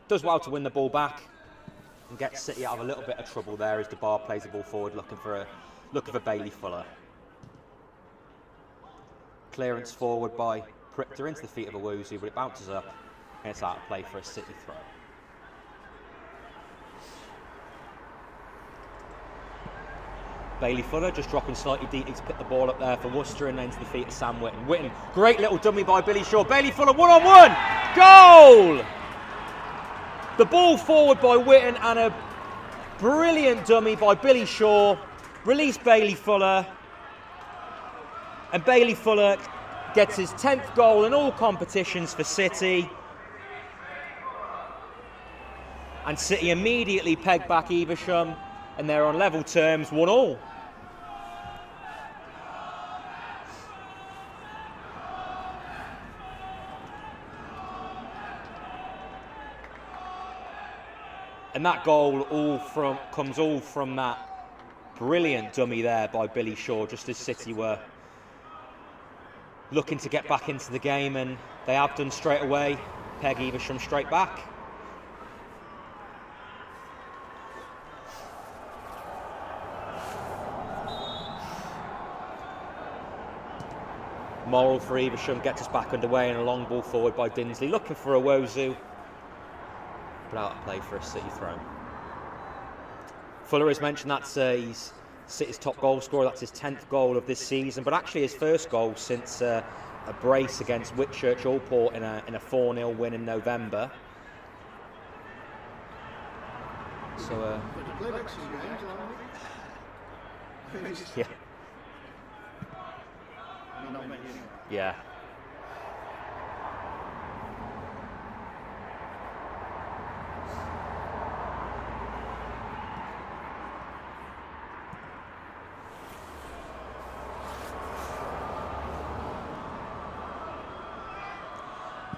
does well to win the ball back and gets City out of a little bit of trouble there as DeBarge plays the ball forward, looking for Bailey Fuller. Clearance forward by Prichter into the feet of Iwosu, but it bounces up and it's out of play for a City throw. Bailey Fuller just dropping slightly deeply to pick the ball up there for Worcester, and then to the feet of Sam Witten. Witten, great little dummy by Billy Shaw. Bailey Fuller, one-on-one! Goal! The ball forward by Witten and a brilliant dummy by Billy Shaw. Release Bailey Fuller. And Bailey Fuller gets his 10th goal in all competitions for City. And City immediately peg back Evesham, and they're on level terms, 1-1. And that goal comes all from that brilliant dummy there by Billy Shaw, just as City were looking to get back into the game, and they have done straight away. Peg Evesham straight back. Morrill for Evesham gets us back underway, and a long ball forward by Dinsley, looking for Iwosu, but out of play for a City throw. Fuller has mentioned that's he's City's top goal scorer. That's his 10th goal of this season, but actually his first goal since a brace against Whitchurch Allport in a 4-0 win in November. So yeah. Yeah.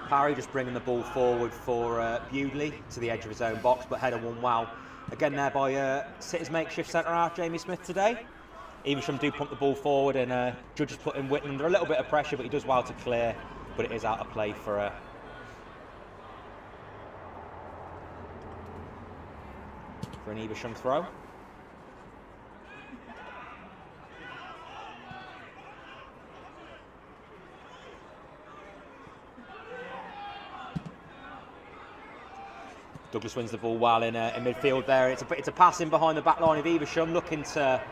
Parry just bringing the ball forward for Bewdley to the edge of his own box, but header won well. Again there by City's makeshift centre-half, Jamie Smith today. Evesham do pump the ball forward, and Judge has put in Witten under a little bit of pressure, but he does well to clear, but it is out of play for an Evesham throw. Douglas wins the ball well in midfield there. It's a pass in behind the back line of Evesham, looking to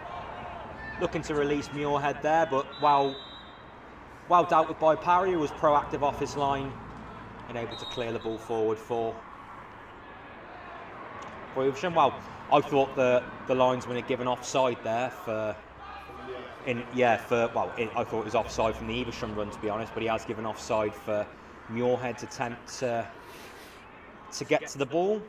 looking to release Muirhead there, but well dealt with by Parry, who was proactive off his line and able to clear the ball forward for Evesham. Well, I thought the linesman had given offside there I thought it was offside from the Evesham run, to be honest, but he has given offside for Muirhead's attempt to get to the ball.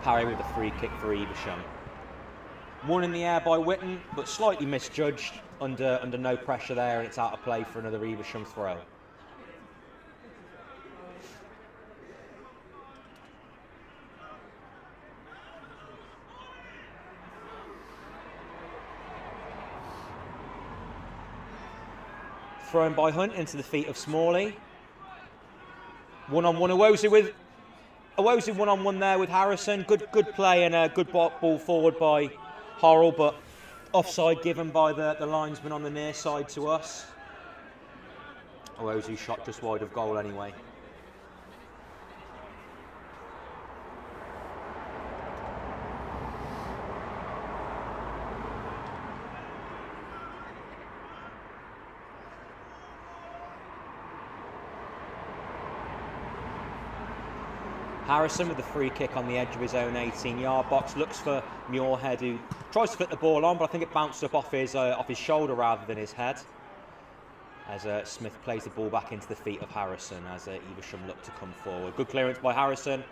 Parry with the free kick for Evesham. One in the air by Whitten, but slightly misjudged under no pressure there, and it's out of play for another Evesham throw. Thrown by Hunt into the feet of Smalley. One-on-one, Owosu one-on-one there with Harrison. Good play and a good ball forward by Horrell, but offside given by the linesman on the near side to us. Owosu shot just wide of goal anyway. Harrison with the free kick on the edge of his own 18-yard box, looks for Muirhead, who tries to flick the ball on, but I think it bounced up off his shoulder rather than his head, as Smith plays the ball back into the feet of Harrison as Evesham look to come forward. Good clearance by Harrison.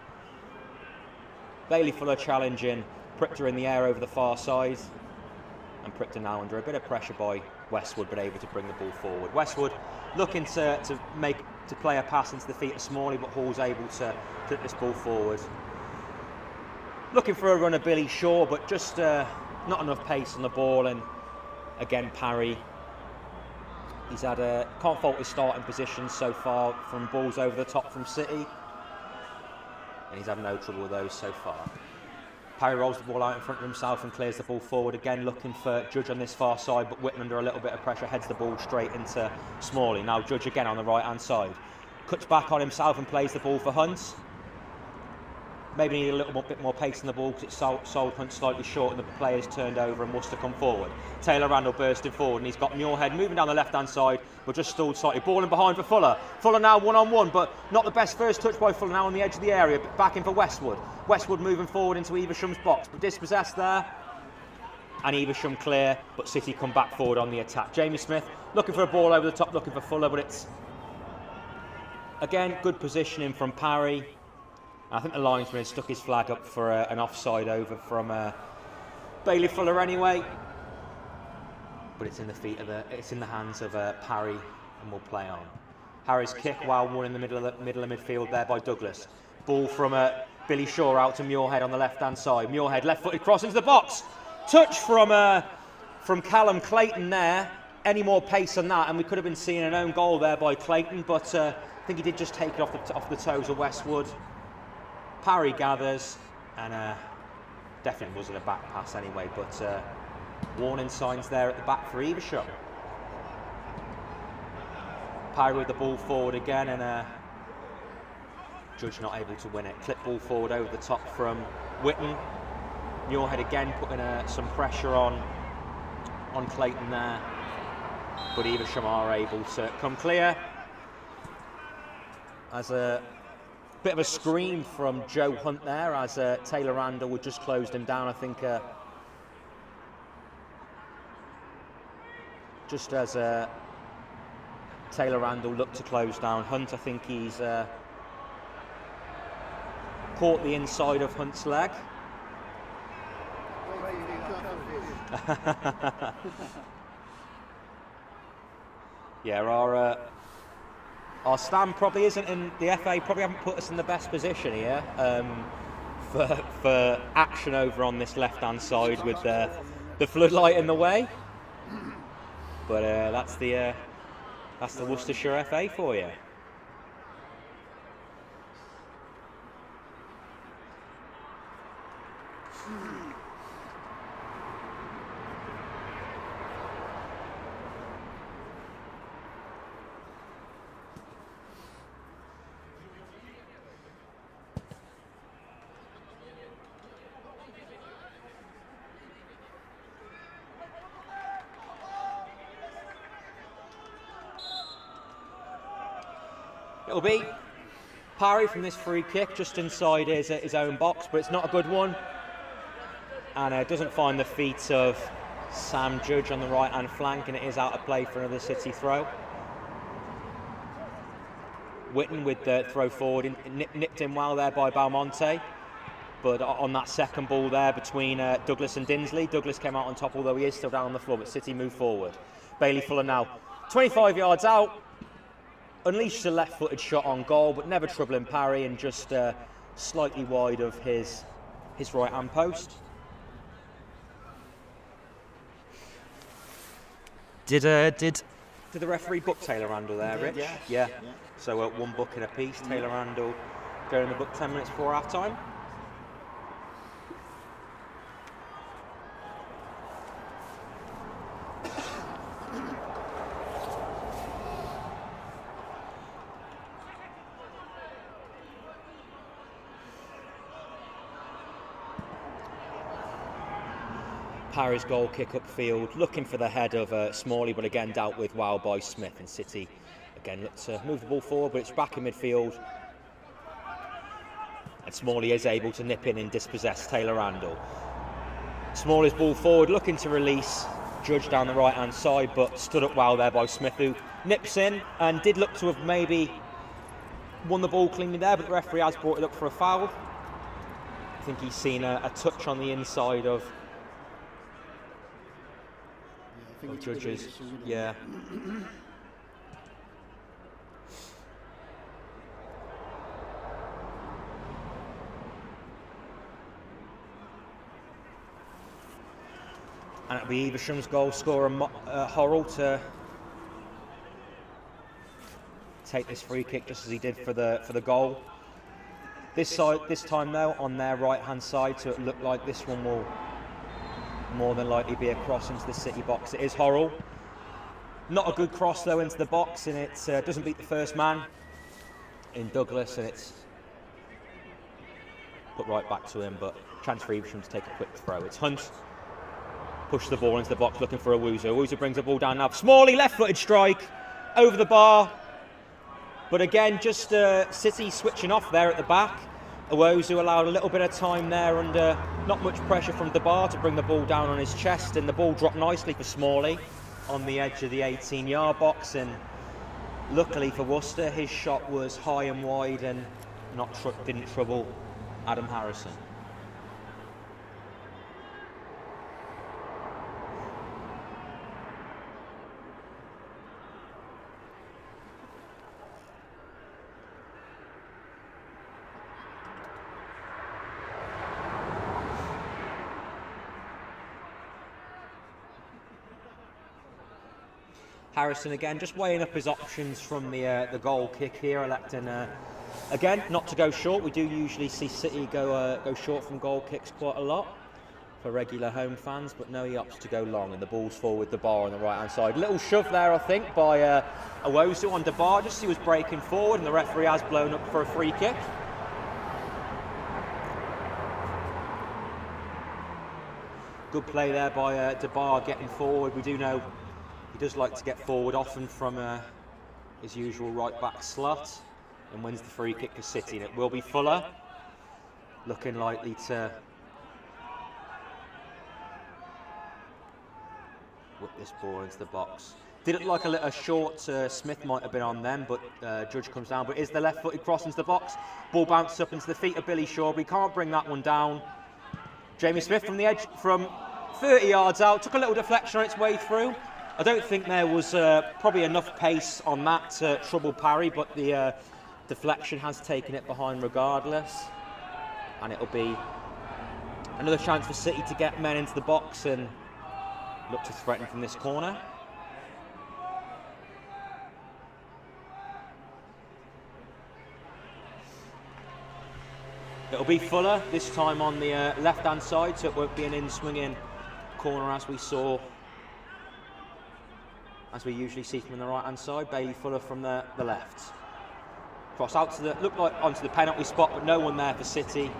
Bailey Fuller challenging Pripter in the air over the far side, and Pripter now under a bit of pressure by Westwood, but able to bring the ball forward. Westwood looking to play a pass into the feet of Smalley, but Hall's able to flip this ball forward. Looking for a run of Billy Shaw, but just not enough pace on the ball, and again Parry. He's had can't fault his starting position so far from balls over the top from City, and he's had no trouble with those so far. Parry rolls the ball out in front of himself and clears the ball forward again, looking for Judge on this far side, but Whitten under a little bit of pressure heads the ball straight into Smalley. Now Judge again on the right hand side, cuts back on himself and plays the ball for Hunt. Maybe need a little bit more pace in the ball because it sold Hunt slightly short and the players turned over and Worcester come forward. Taylor Randall bursting forward, and he's got Muirhead moving down the left hand side, but just stalled slightly. Ball in behind for Fuller. Fuller now one-on-one, but not the best first touch by Fuller, now on the edge of the area, back in for Westwood. Westwood moving forward into Evesham's box, but dispossessed there. And Evesham clear, but City come back forward on the attack. Jamie Smith looking for a ball over the top, looking for Fuller, but it's again good positioning from Parry. I think the linesman stuck his flag up for an offside over from Bailey Fuller anyway, but it's in the hands of Parry, and will play on. Harry's kick, while one in the middle of midfield there by Douglas. Ball from Billy Shaw out to Muirhead on the left hand side. Muirhead left-footed cross into the box. Touch from Callum Clayton there. Any more pace than that, and we could have been seeing an own goal there by Clayton, but I think he did just take it off the toes of Westwood. Parry gathers, and definitely wasn't a back pass anyway, but warning signs there at the back for Evesham. Parry with the ball forward again, and Judge not able to win it. Clip ball forward over the top from Whitten. Muirhead again putting some pressure on Clayton there, but Evesham are able to come clear. As a bit of a scream from Joe Hunt there, as Taylor Randall would just closed him down. I think just as Taylor Randall looked to close down Hunt, I think he's caught the inside of Hunt's leg. Yeah, our stand probably isn't in the FA. Probably haven't put us in the best position here for action over on this left-hand side with the floodlight in the way. But that's the Worcestershire FA for you. It'll be Parry from this free kick just inside his own box, but it's not a good one. And it doesn't find the feet of Sam Judge on the right hand flank, and it is out of play for another City throw. Witten with the throw forward, nipped in well there by Belmonte. But on that second ball there between Douglas and Dinsley, Douglas came out on top, although he is still down on the floor, but City move forward. Bailey Fuller now 25 yards out, unleashed a left-footed shot on goal, but never troubling Parry, and just slightly wide of his right-hand post. Did the referee book Taylor Randall there, Rich? Yes. Yeah. So one booking apiece. Taylor Randall going in the book 10 minutes before half-time. Parry's goal kick upfield, looking for the head of Smalley, but again dealt with well by Smith, and City again look to move the ball forward, but it's back in midfield. And Smalley is able to nip in and dispossess Taylor Randall. Smalley's ball forward, looking to release Judge down the right hand side, but stood up well there by Smith, who nips in and did look to have maybe won the ball cleanly there, but the referee has brought it up for a foul. I think he's seen a touch on the inside of Judges. Yeah. And it'll be Evesham's goal scorer Horrell to take this free kick just as he did for the goal. This time though on their right hand side, so it looked like this one will more than likely be a cross into the City box. It is Horrell. Not a good cross though into the box, and it doesn't beat the first man in Douglas, and it's put right back to him, but chance for Evesham to take a quick throw. It's Hunt, push the ball into the box looking for Owusu. Owusu brings the ball down now. Smalley, left-footed strike over the bar, but again just City switching off there at the back. Owusu allowed a little bit of time there under not much pressure from Debar to bring the ball down on his chest, and the ball dropped nicely for Smalley on the edge of the 18-yard box, and luckily for Worcester his shot was high and wide and didn't trouble Adam Harrison. Harrison again just weighing up his options from the goal kick here, electing again not to go short. We do usually see City go short from goal kicks quite a lot for regular home fans, but no, he opts to go long, and the ball's forward the bar on the right hand side. Little shove there I think by Owusu on Debar, just as he was breaking forward, and the referee has blown up for a free kick. Good play there by Debar getting forward. We do know he does like to get forward often from his usual right back slot, and wins the free kick for City, and it will be Fuller looking likely to whip this ball into the box. Did it like a short Smith might have been on them, but Judge comes down, but is the left-footed cross into the box. Ball bounces up into the feet of Billy Shaw, but he can't bring that one down. Jamie Smith from the edge from 30 yards out, took a little deflection on its way through. I don't think there was probably enough pace on that to trouble Parry, but the deflection has taken it behind regardless, and it'll be another chance for City to get men into the box and look to threaten from this corner. It'll be Fuller, this time on the left-hand side, so it won't be an in-swinging corner as we usually see from the right-hand side. Bailey Fuller from the left. Cross out to looked like onto the penalty spot, but no one there for City.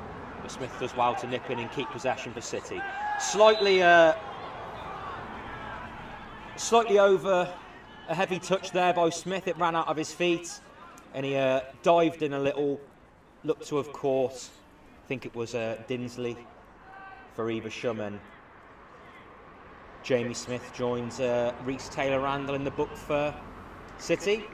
But Smith does well to nip in and keep possession for City. Slightly over a heavy touch there by Smith. It ran out of his feet. and he dived in a little, looked to have caught, I think it was Dinsley for Evesham, and Jamie Smith joins Reece Taylor-Randall in the book for City.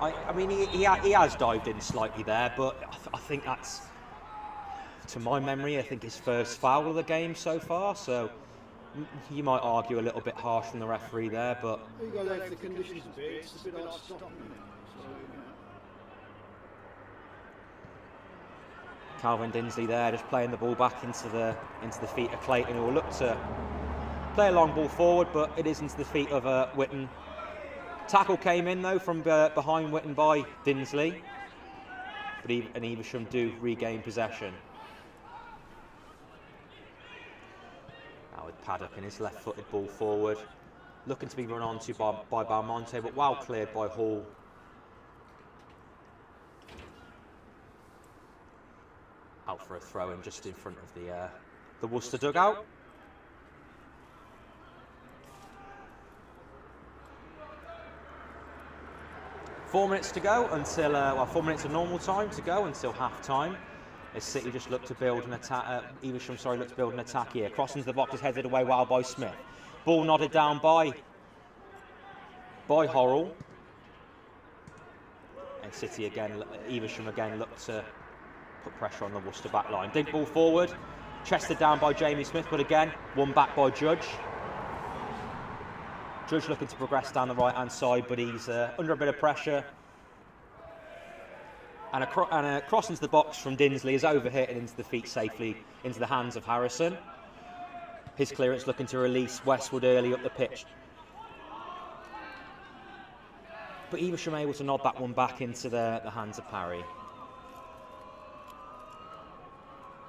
I mean, he has dived in slightly there, but I think that's, to my memory, I think his first foul of the game so far, so you might argue a little bit harsh from the referee there, but... You got to let the conditions a bit, it's a bit hard to stop, isn't it? So, Calvin Dinsley there, just playing the ball back into the feet of Clayton, who will look to play a long ball forward, but it is into the feet of Witten. Tackle came in though from behind Witten by Dinsley, but Evesham do regain possession. Now with Paddock in his left-footed ball forward, looking to be run onto by Balmonte, but well cleared by Hall. Out for a throw-in just in front of the Worcester dugout. Four minutes to go until 4 minutes of normal time to go until half-time. As City just look to build an attack. Evesham, sorry, look to build an attack here. Crossing to the box is headed away well by Smith. Ball nodded down by Horrell. And City again, Evesham again look to put pressure on the Worcester back line. Dig ball forward, chested down by Jamie Smith, but again won back by Judge. Judge looking to progress down the right-hand side, but he's under a bit of pressure. And a cross into the box from Dinsley is overhit and into the feet safely into the hands of Harrison. His clearance looking to release Westwood early up the pitch. But Evesham able to nod that one back into the hands of Parry.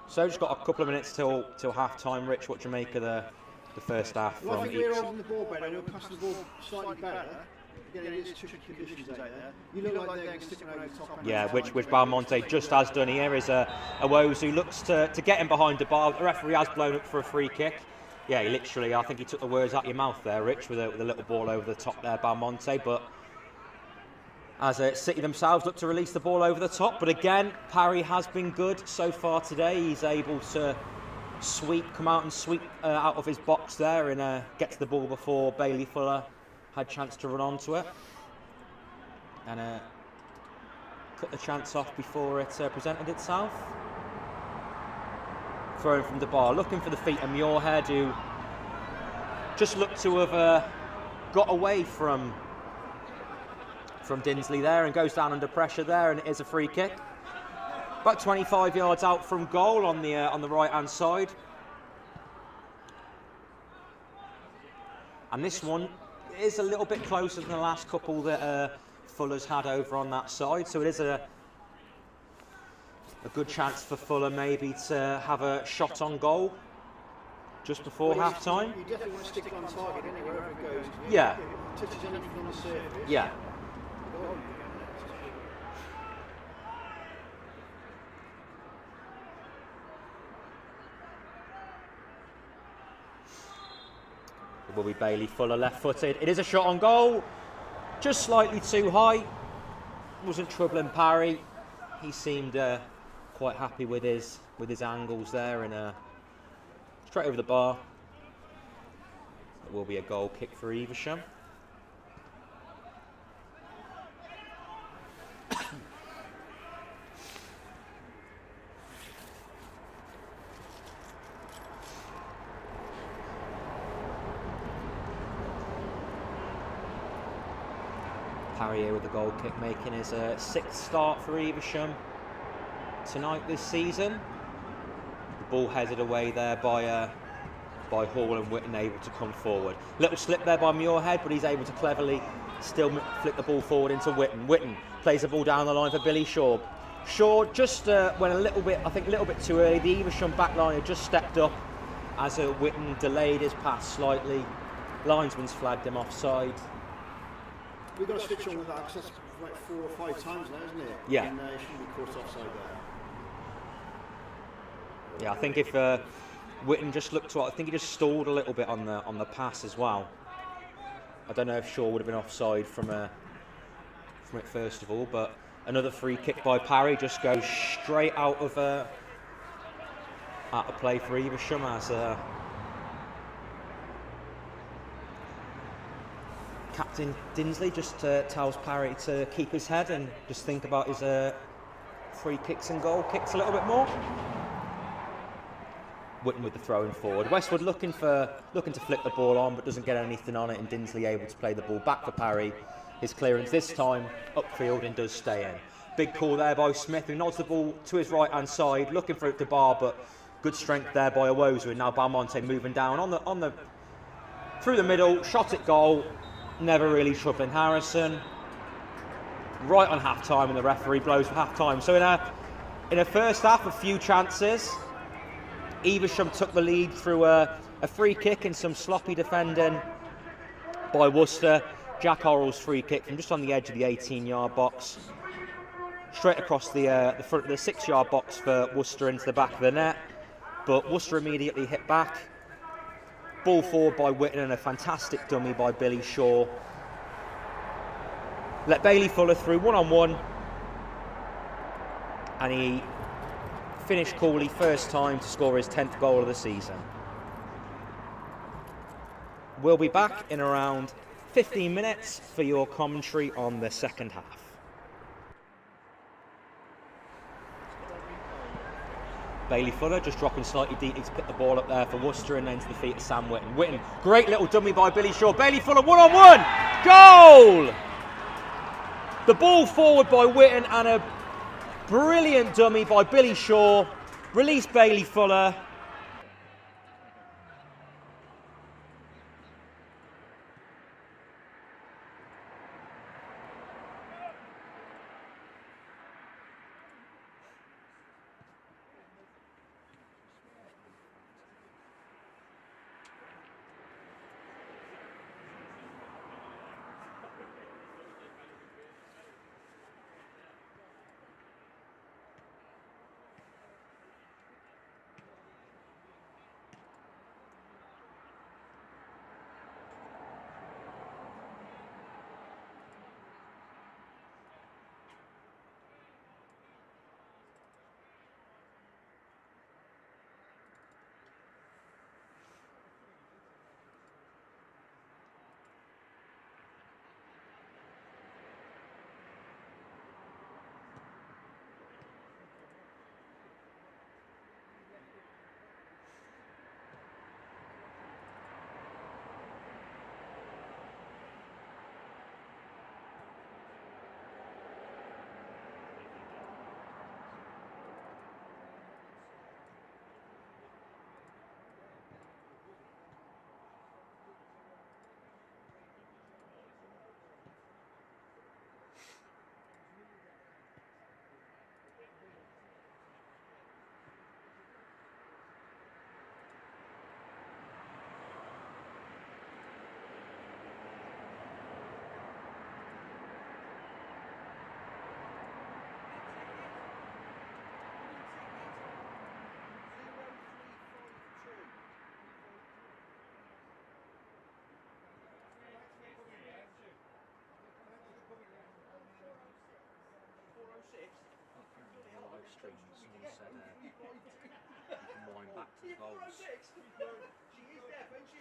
So just got a couple of minutes till half-time. Rich, what do you make of the first half well, from I think each? we're holding the ball better, we're passing the ball slightly better. Again, it is tricky conditions out there. You look like they're going to stick around the top end. Yeah, which Balmonte just has done here is a Woes who looks to get him behind the bar. The referee has blown up for a free kick. Yeah, he literally, I think he took the words out of your mouth there, Rich, with a little ball over the top there, Balmonte. But as City themselves look to release the ball over the top. But again, Parry has been good so far today. He's able to come out and sweep out of his box there and get to the ball before Bailey Fuller had a chance to run onto it. And cut the chance off before it presented itself. Thrown from the bar, looking for the feet of Muirhead, who just looked to have got away from Dinsley there and goes down under pressure there, and it is a free kick. About 25 yards out from goal on the right-hand side. And this one is a little bit closer than the last couple that Fuller's had over on that side. So it is a good chance for Fuller maybe to have a shot on goal just before half-time. You definitely want to stick it on target anywhere it goes. Yeah. If it touches anything on the surface. Yeah. It will be Bailey Fuller left-footed. It is a shot on goal, just slightly too high. Wasn't troubling Parry. He seemed quite happy with his angles there, and straight over the bar. It will be a goal kick for Evesham. Parry here with the goal kick, making his sixth start for Evesham tonight this season. The ball headed away there by Hall, and Witten able to come forward. Little slip there by Muirhead, but he's able to cleverly still flick the ball forward into Witten. Witten plays the ball down the line for Billy Shaw. Shaw just went a little bit too early. The Evesham back line had just stepped up as Witten delayed his pass slightly. Linesman's flagged him offside. We've got to switch on with that because that's like 4 or 5 times now, isn't it? Yeah. And shouldn't be caught offside there. Yeah, I think Whitten just looked to, I think he just stalled a little bit on the pass as well. I don't know if Shaw would have been offside from it first of all, but another free kick by Parry just goes straight out of play for Evesham as Captain Dinsley just tells Parry to keep his head and just think about his free kicks and goal kicks a little bit more. Whitten with the throw-in forward. Westwood looking to flick the ball on, but doesn't get anything on it, and Dinsley able to play the ball back for Parry. His clearance this time upfield and does stay in. Big call there by Smith, who nods the ball to his right-hand side, looking for it to bar, but good strength there by Owosu, and now Balmonte moving down on the through the middle, shot at goal, never really troubling Harrison. Right on half-time, and the referee blows for half-time. So in a first half, a few chances. Evesham took the lead through a free kick and some sloppy defending by Worcester. Jack Orrell's free kick from just on the edge of the 18-yard box, straight across the front of the 6-yard box for Worcester into the back of the net. But Worcester immediately hit back. Ball forward by Whitten and a fantastic dummy by Billy Shaw. Let Bailey Fuller through one-on-one, and he finished coolly first time to score his 10th goal of the season. We'll be back in around 15 minutes for your commentary on the second half. Bailey Fuller just dropping slightly deeply to pick the ball up there for Worcester and then to the feet of Sam Whitten. Whitten, great little dummy by Billy Shaw. Bailey Fuller one-on-one! Goal! The ball forward by Whitten and a brilliant dummy by Billy Shaw. Release Bailey Fuller. Someone said you can wind back to the goals. She is deaf, isn't she?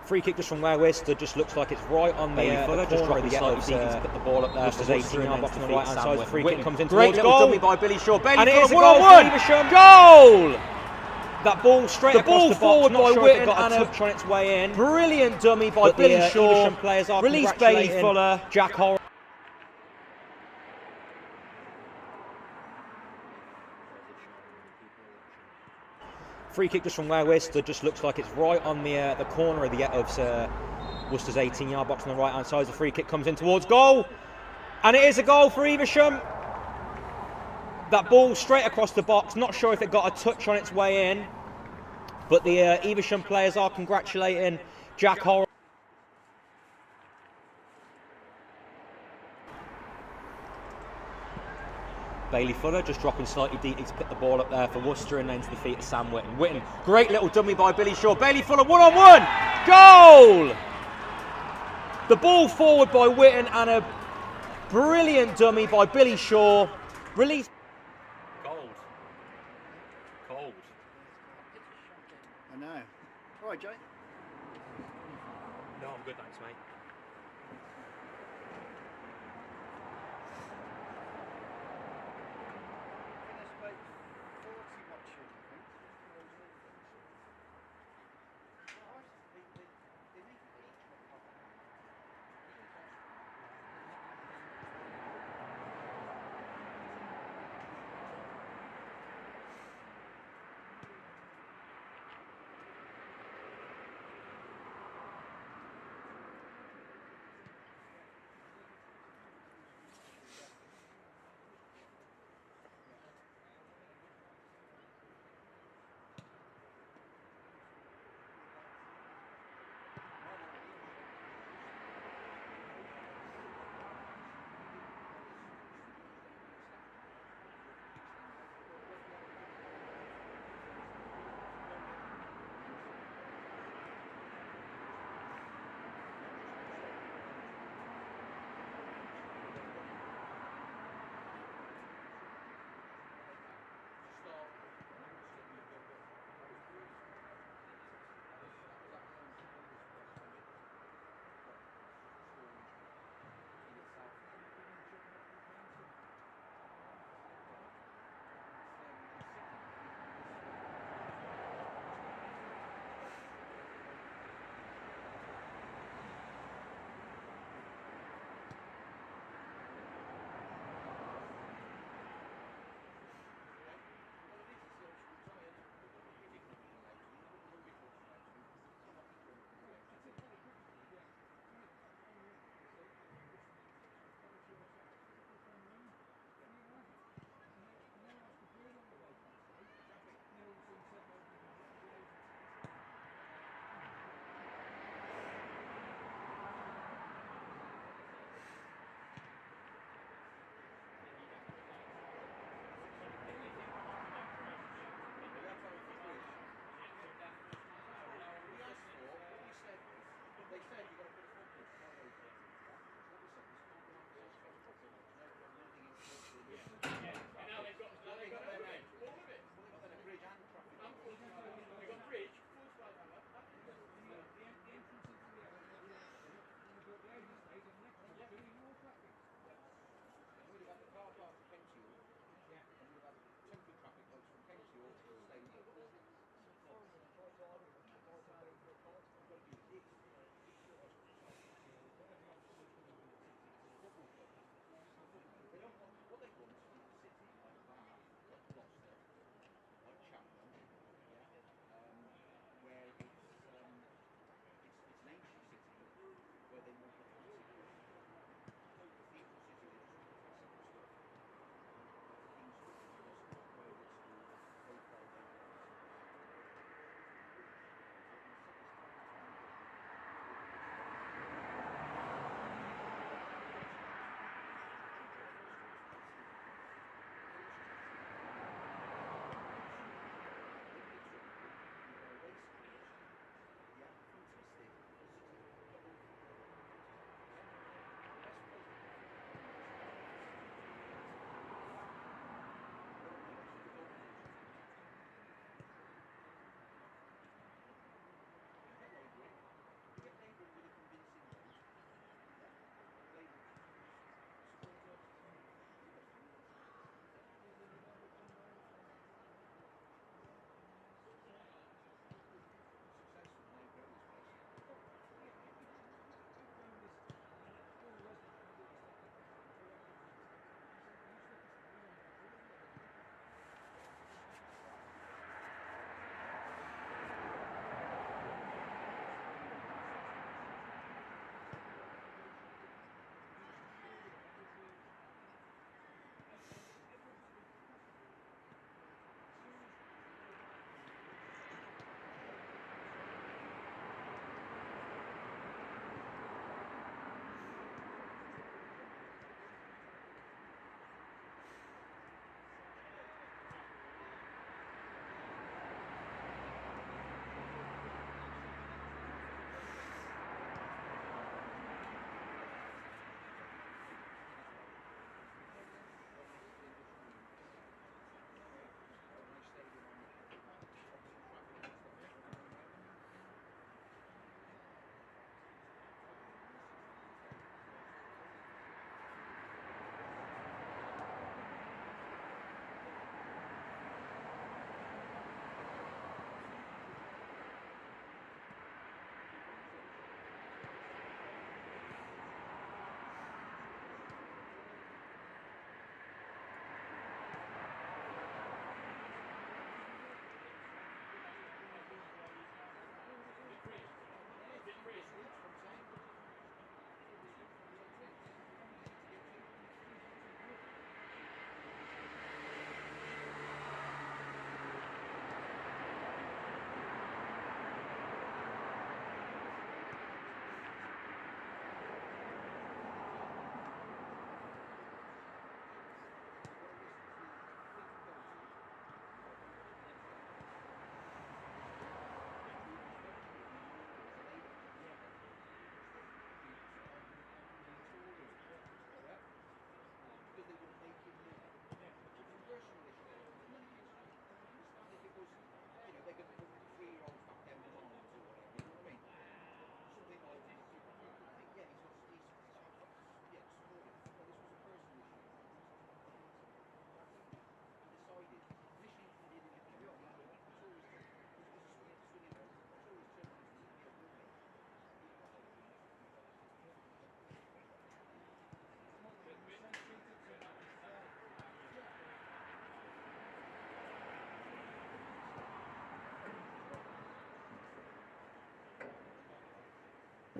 Free kick just from where we're stood, just looks like it's right on the corner just of the slightly to put the ball up there for the 18-yard box on the right-hand side. The free kick comes in towards goal. Great little dummy by Billy Shaw. Bailey and it is a goal for Evesham. Goal! That ball straight across the box, forward by Whitten, got a touch on its way in. Brilliant dummy by Billy Shaw. Evesham players are release Bailey Fuller. Jack Horror. Free kick just from where we're stood, just looks like it's right on the corner of Worcester's 18-yard box on the right-hand side. The free kick comes in towards goal, and it is a goal for Evesham. That ball straight across the box. Not sure if it got a touch on its way in, but the Evesham players are congratulating Jack Horror. Bailey Fuller just dropping slightly deeply to put the ball up there for Worcester and then to the feet of Sam Whitten. Whitten, great little dummy by Billy Shaw. Bailey Fuller, one-on-one! Goal! The ball forward by Whitten and a brilliant dummy by Billy Shaw. Release. Cold. Cold. I know. All right, Jay. No, I'm good, thanks, mate.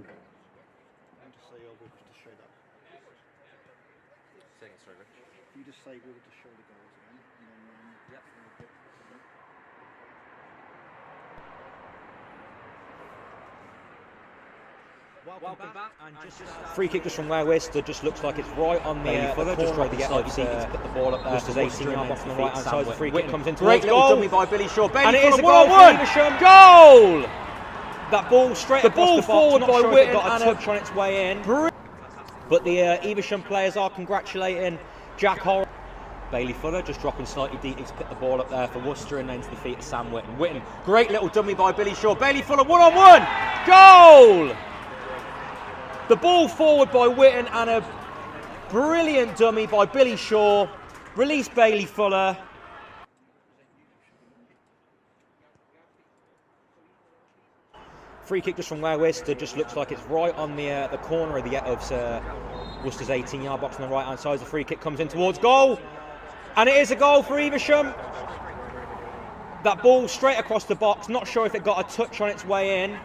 And just say, oh, we'll just show that. Say again, sorry, Rich. If you just say, we'll just show the goals again, and then Yep. Welcome back. And just free kick just from where we're stood, just looks like it's right on the corner. Just right to get like to put the ball up there. Worcester's 18-yard box on the right hand side. The free kick comes in. Great goal. Dummy by Billy Shaw. And it is a goal for Evesham. Goal! That ball straight across the box. Forward by Whitten. Got a touch on its way in. But the Evesham players are congratulating Jack Horrocks. Bailey Fuller just dropping slightly deep to put the ball up there for Worcester and then to the feet of Sam Whitten. Whitten, great little dummy by Billy Shaw. Bailey Fuller, one-on-one! Goal! The ball forward by Whitten and a brilliant dummy by Billy Shaw. Release Bailey Fuller. Free kick just from where we're stood, just looks like it's right on the corner of Worcester's 18-yard box on the right-hand side. The free kick comes in towards goal. And it is a goal for Evesham. That ball straight across the box. Not sure if it got a touch on its way in.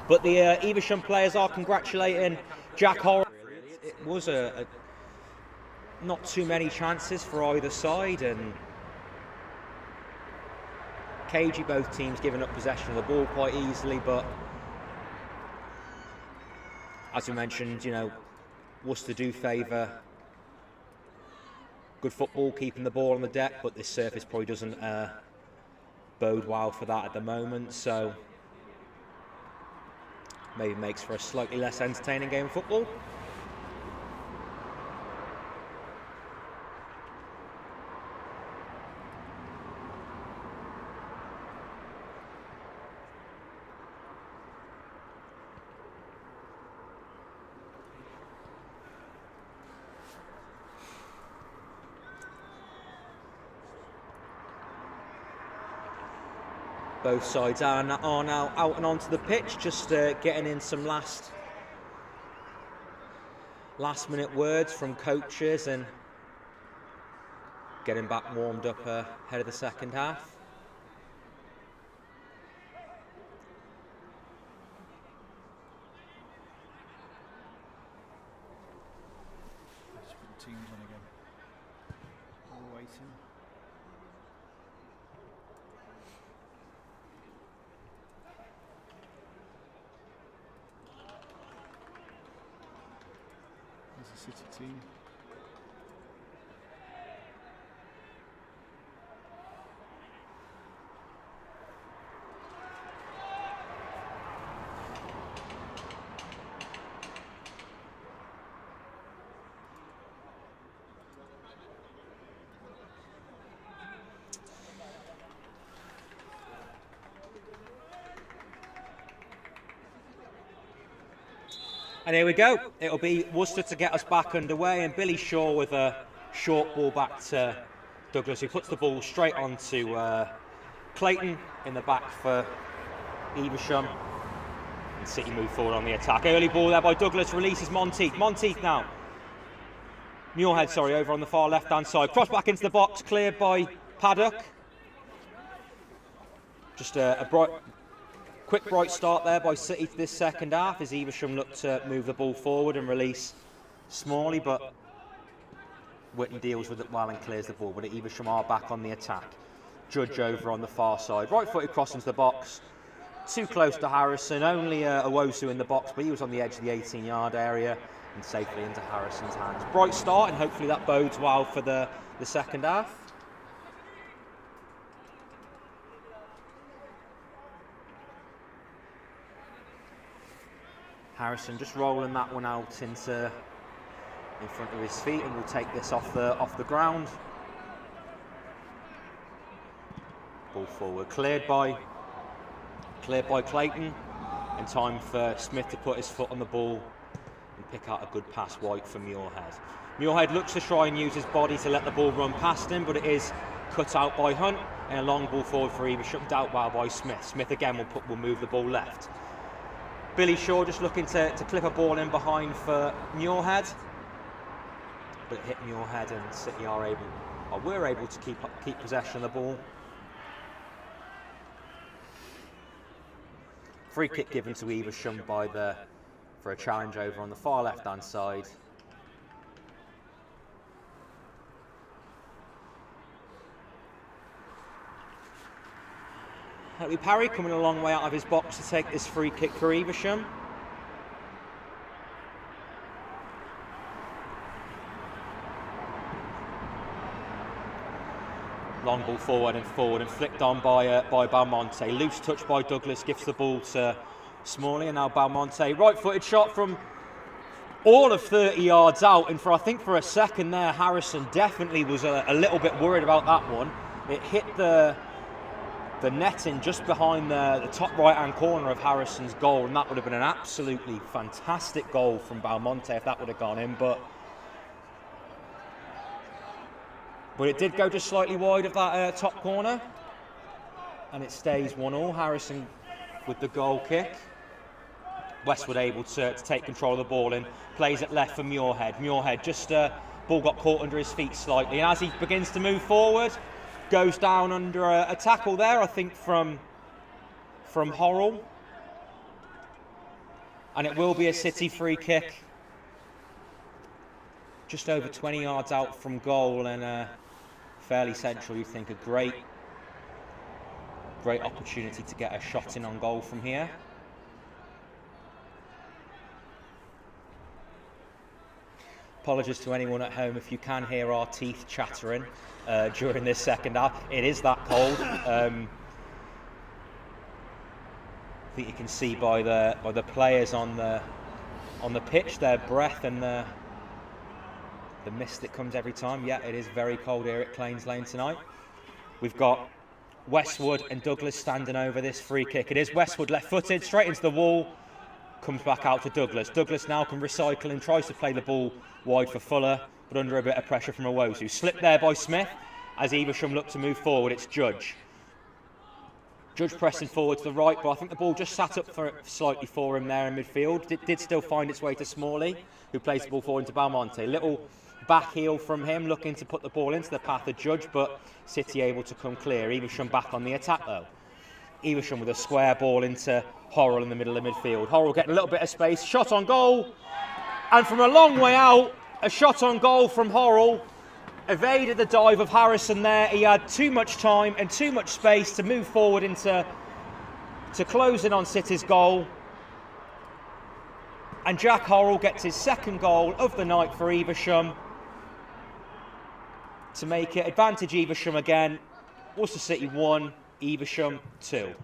But the Evesham players are congratulating Jack Horrocks. It was not too many chances for either side, and cagey both teams giving up possession of the ball quite easily. But as we mentioned, you know, Worcester do favour good football, keeping the ball on the deck, but this surface probably doesn't bode well for that at the moment. So maybe makes for a slightly less entertaining game of football. Both sides are now out and onto the pitch, just getting in some last minute words from coaches and getting back warmed up ahead of the second half. Let's put the teams on again. All waiting. There's the City team. And here we go. It'll be Worcester to get us back underway, and Billy Shaw with a short ball back to Douglas, who puts the ball straight onto Clayton in the back for Evesham. And City move forward on the attack. Early ball there by Douglas, releases Monteith. Monteith now. Muirhead, sorry, over on the far left-hand side. Cross back into the box, cleared by Paddock. Just a quick bright start there by City to this second half as Evesham looked to move the ball forward and release Smalley, but Whitten deals with it well and clears the ball. But Evesham are back on the attack. Judge over on the far side. Right-footed cross into the box. Too close to Harrison. Only Owosu in the box, but he was on the edge of the 18-yard area and safely into Harrison's hands. Bright start, and hopefully that bodes well for the second half. Harrison just rolling that one out in front of his feet, and will take this off the ground. Ball forward, cleared by Clayton. In time for Smith to put his foot on the ball and pick out a good pass wide for Muirhead. Muirhead looks to try and use his body to let the ball run past him, but it is cut out by Hunt, and a long ball forward for Evesham, out well by Smith. Smith again will move the ball left. Billy Shaw just looking to clip a ball in behind for Muirhead, but it hit Muirhead, and City were able to keep possession of the ball. Free kick given to Evesham by the for a challenge over on the far left-hand side. That'll be Parry coming a long way out of his box to take this free kick for Evesham. Long ball forward and flicked on by Belmonte. Loose touch by Douglas, gives the ball to Smalley, and now Belmonte. Right-footed shot from all of 30 yards out, and I think for a second there, Harrison definitely was a little bit worried about that one. It hit the netting just behind the top right-hand corner of Harrison's goal, and that would have been an absolutely fantastic goal from Belmonte if that would have gone in, but it did go just slightly wide of that top corner, and it stays 1-1. Harrison with the goal kick. Westwood able to take control of the ball and plays it left for Muirhead. Muirhead just ball got caught under his feet slightly, and as he begins to move forward, goes down under a tackle there, I think from Horrell, and it will be a City free kick. Just over 20 yards out from goal, and fairly central. You think a great opportunity to get a shot in on goal from here. Apologies to anyone at home if you can hear our teeth chattering during this second half. It is that cold. I think you can see by the players on the pitch, their breath and the mist that comes every time. Yeah, it is very cold here at Claines Lane tonight. We've got Westwood and Douglas standing over this free kick. It is Westwood left-footed, straight into the wall, comes back out to Douglas. Douglas now can recycle and tries to play the ball wide for Fuller, but under a bit of pressure from Owosu. Slipped there by Smith. As Evesham look to move forward, it's Judge. Judge pressing forward to the right, but I think the ball just sat up slightly for him there in midfield. It did still find its way to Smalley, who plays the ball forward into Belmonte. Little back heel from him, looking to put the ball into the path of Judge, but City able to come clear. Evesham back on the attack though. Evesham with a square ball into Horrell in the middle of midfield. Horrell getting a little bit of space, shot on goal, and from a long way out, a shot on goal from Horrell. Evaded the dive of Harrison there. He had too much time and too much space to move forward to close in on City's goal. And Jack Horrell gets his second goal of the night for Evesham to make it advantage Evesham again. Worcester City 1, Evesham 2.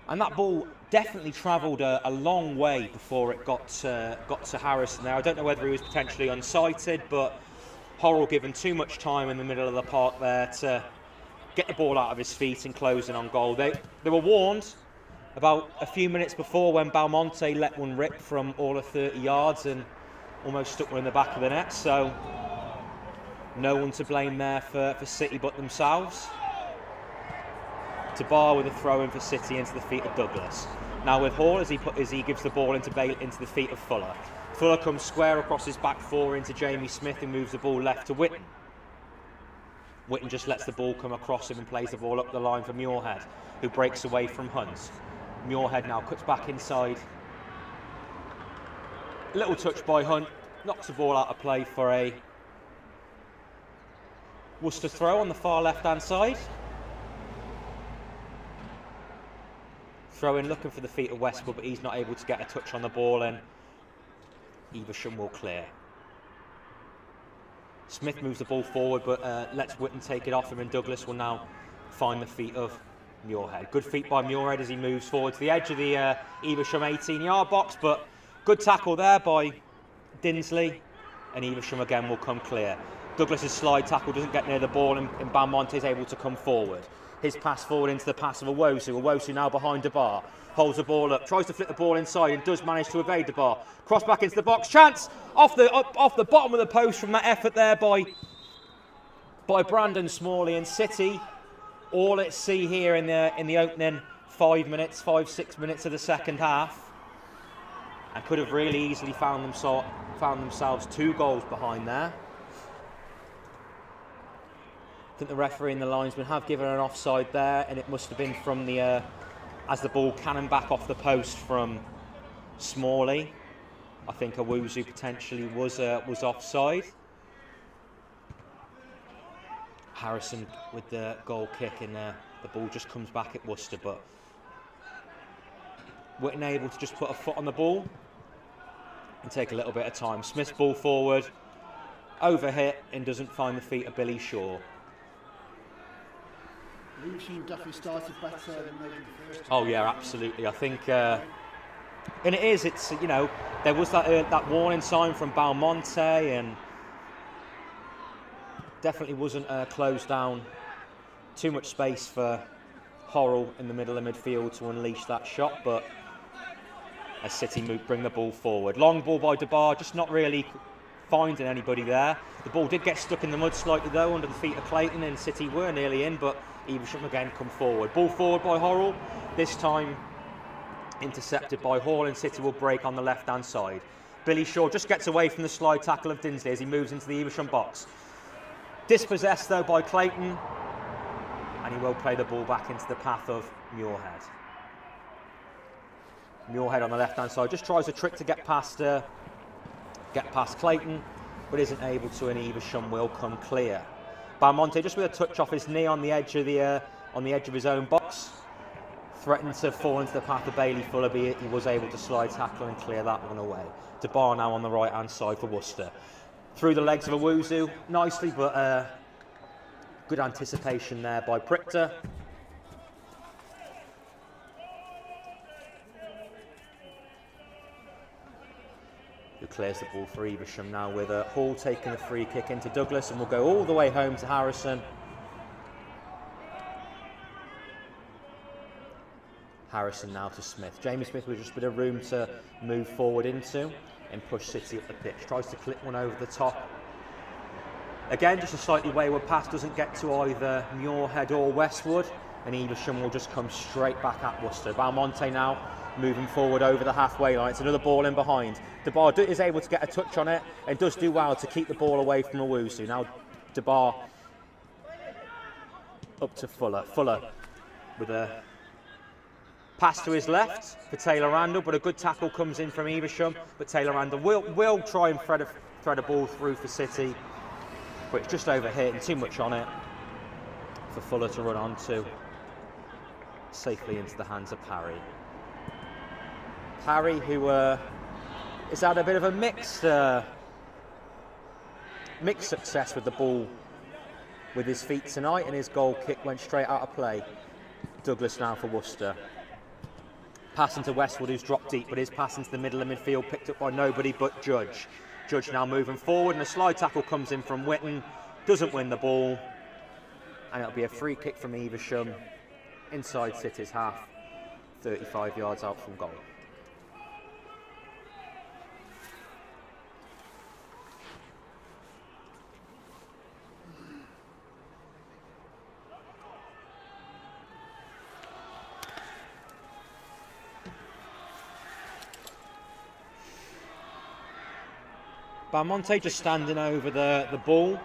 And that ball definitely travelled a long way before it got to Harrison there. I don't know whether he was potentially unsighted, but Horrell given too much time in the middle of the park there to get the ball out of his feet and closing on goal. They were warned about a few minutes before when Belmonte let one rip from all of 30 yards and almost stuck one in the back of the net, so no one to blame there for City but themselves. Tabar with a throw in for City into the feet of Douglas. Now with Hall as he gives the ball into the feet of Fuller. Fuller comes square across his back four into Jamie Smith, who moves the ball left to Whitten. Whitten just lets the ball come across him and plays the ball up the line for Muirhead, who breaks away from Hunt. Muirhead now cuts back inside. Little touch by Hunt, knocks the ball out of play for a Worcester throw on the far left-hand side. Throw in looking for the feet of Westwood, but he's not able to get a touch on the ball, and Evesham will clear. Smith moves the ball forward, but lets Whitten take it off him, and Douglas will now find the feet of Muirhead. Good feet by Muirhead as he moves forward to the edge of the Evesham 18-yard box, but good tackle there by Dinsley, and Evesham again will come clear. Douglas's slide tackle doesn't get near the ball, and Belmonte is able to come forward. His pass forward into the pass of Owosu. Owosu now behind the bar. Holds the ball up, tries to flip the ball inside and does manage to evade the bar. Cross back into the box. Chance off the bottom of the post from that effort there by Brandon Smalley, and City all at sea here in the opening 5-6 minutes of the second half, and could have really easily found themselves 2 goals behind there. I think the referee and the linesman have given an offside there, and it must have been from the as the ball cannon back off the post from Smalley. I think Owusu potentially was offside. Harrison with the goal kick, and the ball just comes back at Worcester, but Whitten able to just put a foot on the ball and take a little bit of time. Smith's ball forward, overhit, and doesn't find the feet of Billy Shaw. Evesham definitely started better than they did the first time. Oh yeah, absolutely. I think, and it's you know, there was that warning sign from Balmonte, and definitely wasn't closed down. Too much space for Horrell in the middle of midfield to unleash that shot, but as City bring the ball forward. Long ball by DeBar, just not really finding anybody there. The ball did get stuck in the mud slightly though, under the feet of Clayton, and City were nearly in, but Evesham again come forward. Ball forward by Horrell, this time intercepted by Hall, and City will break on the left-hand side. Billy Shaw just gets away from the slide tackle of Dinsley as he moves into the Evesham box. Dispossessed though by Clayton, and he will play the ball back into the path of Muirhead. Muirhead on the left-hand side just tries a trick to get past Clayton, but isn't able to, and Evesham will come clear. Balmonte just with a touch off his knee on the edge of his own box, threatened to fall into the path of Bailey Fuller, but he was able to slide tackle and clear that one away. DeBar now on the right-hand side for Worcester. Through the legs of Owusu nicely, but good anticipation there by Prichter. Who clears the ball for Evesham now, with Hall taking the free kick into Douglas, and will go all the way home to Harrison. Harrison now to Smith. Jamie Smith with just a bit of room to move forward into and push City up the pitch. Tries to clip one over the top. Again, just a slightly wayward pass, doesn't get to either Muirhead or Westwood, and Evesham will just come straight back at Worcester. Balmonte now moving forward over the halfway line. It's another ball in behind. DeBar is able to get a touch on it and does do well to keep the ball away from Owusu. Now DeBar up to Fuller. Fuller with a pass to his left for Taylor Randall, but a good tackle comes in from Evesham. But Taylor Randall will try and thread a ball through for City, but it's just overhit and too much on it for Fuller to run onto. Safely into the hands of Parry. Parry, who has had a bit of a mixed success with the ball with his feet tonight, and his goal kick went straight out of play. Douglas now for Worcester. Pass into Westwood, who's dropped deep, but his pass into the middle of midfield picked up by nobody but Judge. Judge now moving forward, and a slide tackle comes in from Whitten. Doesn't win the ball, and it'll be a free kick from Evesham inside City's half, 35 yards out from goal. Balmonte just standing over the ball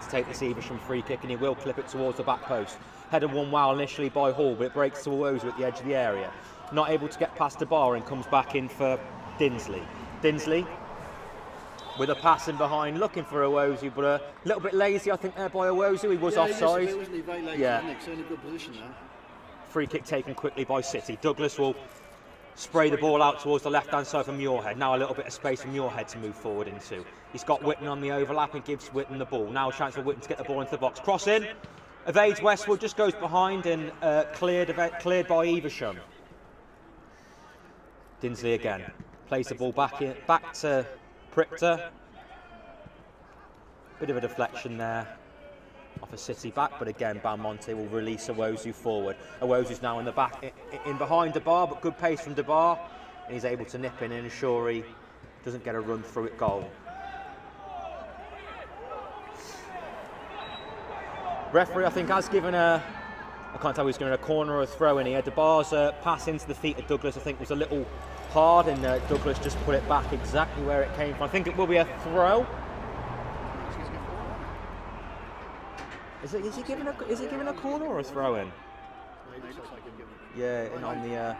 to take this Evesham free kick, and he will clip it towards the back post. Headed one well initially by Hall, but it breaks to Owusu at the edge of the area. Not able to get past the bar, and comes back in for Dinsley. Dinsley with a pass in behind, looking for Owusu, but a little bit lazy, I think, there by Owusu. He was offside. He wasn't very lazy, yeah. So in a good position now. Free kick taken quickly by City. Douglas will spray the ball out towards the left-hand side for Muirhead. Now a little bit of space for Muirhead to move forward into. He's got Whitten on the overlap and gives Whitten the ball. Now a chance for Whitten to get the ball into the box. Cross in, evades Westwood, just goes behind, and cleared by Evesham. Dinsley again plays the ball back to Prichter. Bit of a deflection there off a City back, but again Balmonte will release Owusu forward. Owusu's now in the back, in behind DeBar, but good pace from DeBar, and he's able to nip in and ensure he doesn't get a run through at goal. Referee, I think, has given I can't tell if he's given a corner or a throw in here. DeBar's pass into the feet of Douglas, I think, was a little hard, and Douglas just put it back exactly where it came from. I think it will be a throw. Is he giving a corner or a throw in? He looks like he'll give it. Yeah, and on the.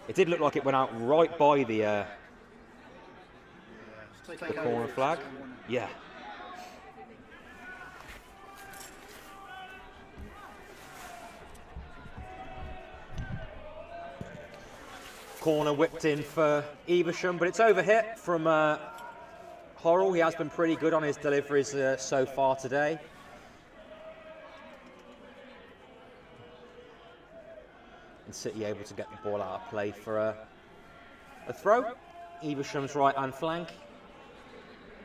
It did look like it went out right by the corner flag. Yeah. Corner whipped in for Evesham, but it's overhit from Horrell. He has been pretty good on his deliveries so far today. And City able to get the ball out of play for a throw. Evesham's right hand flank,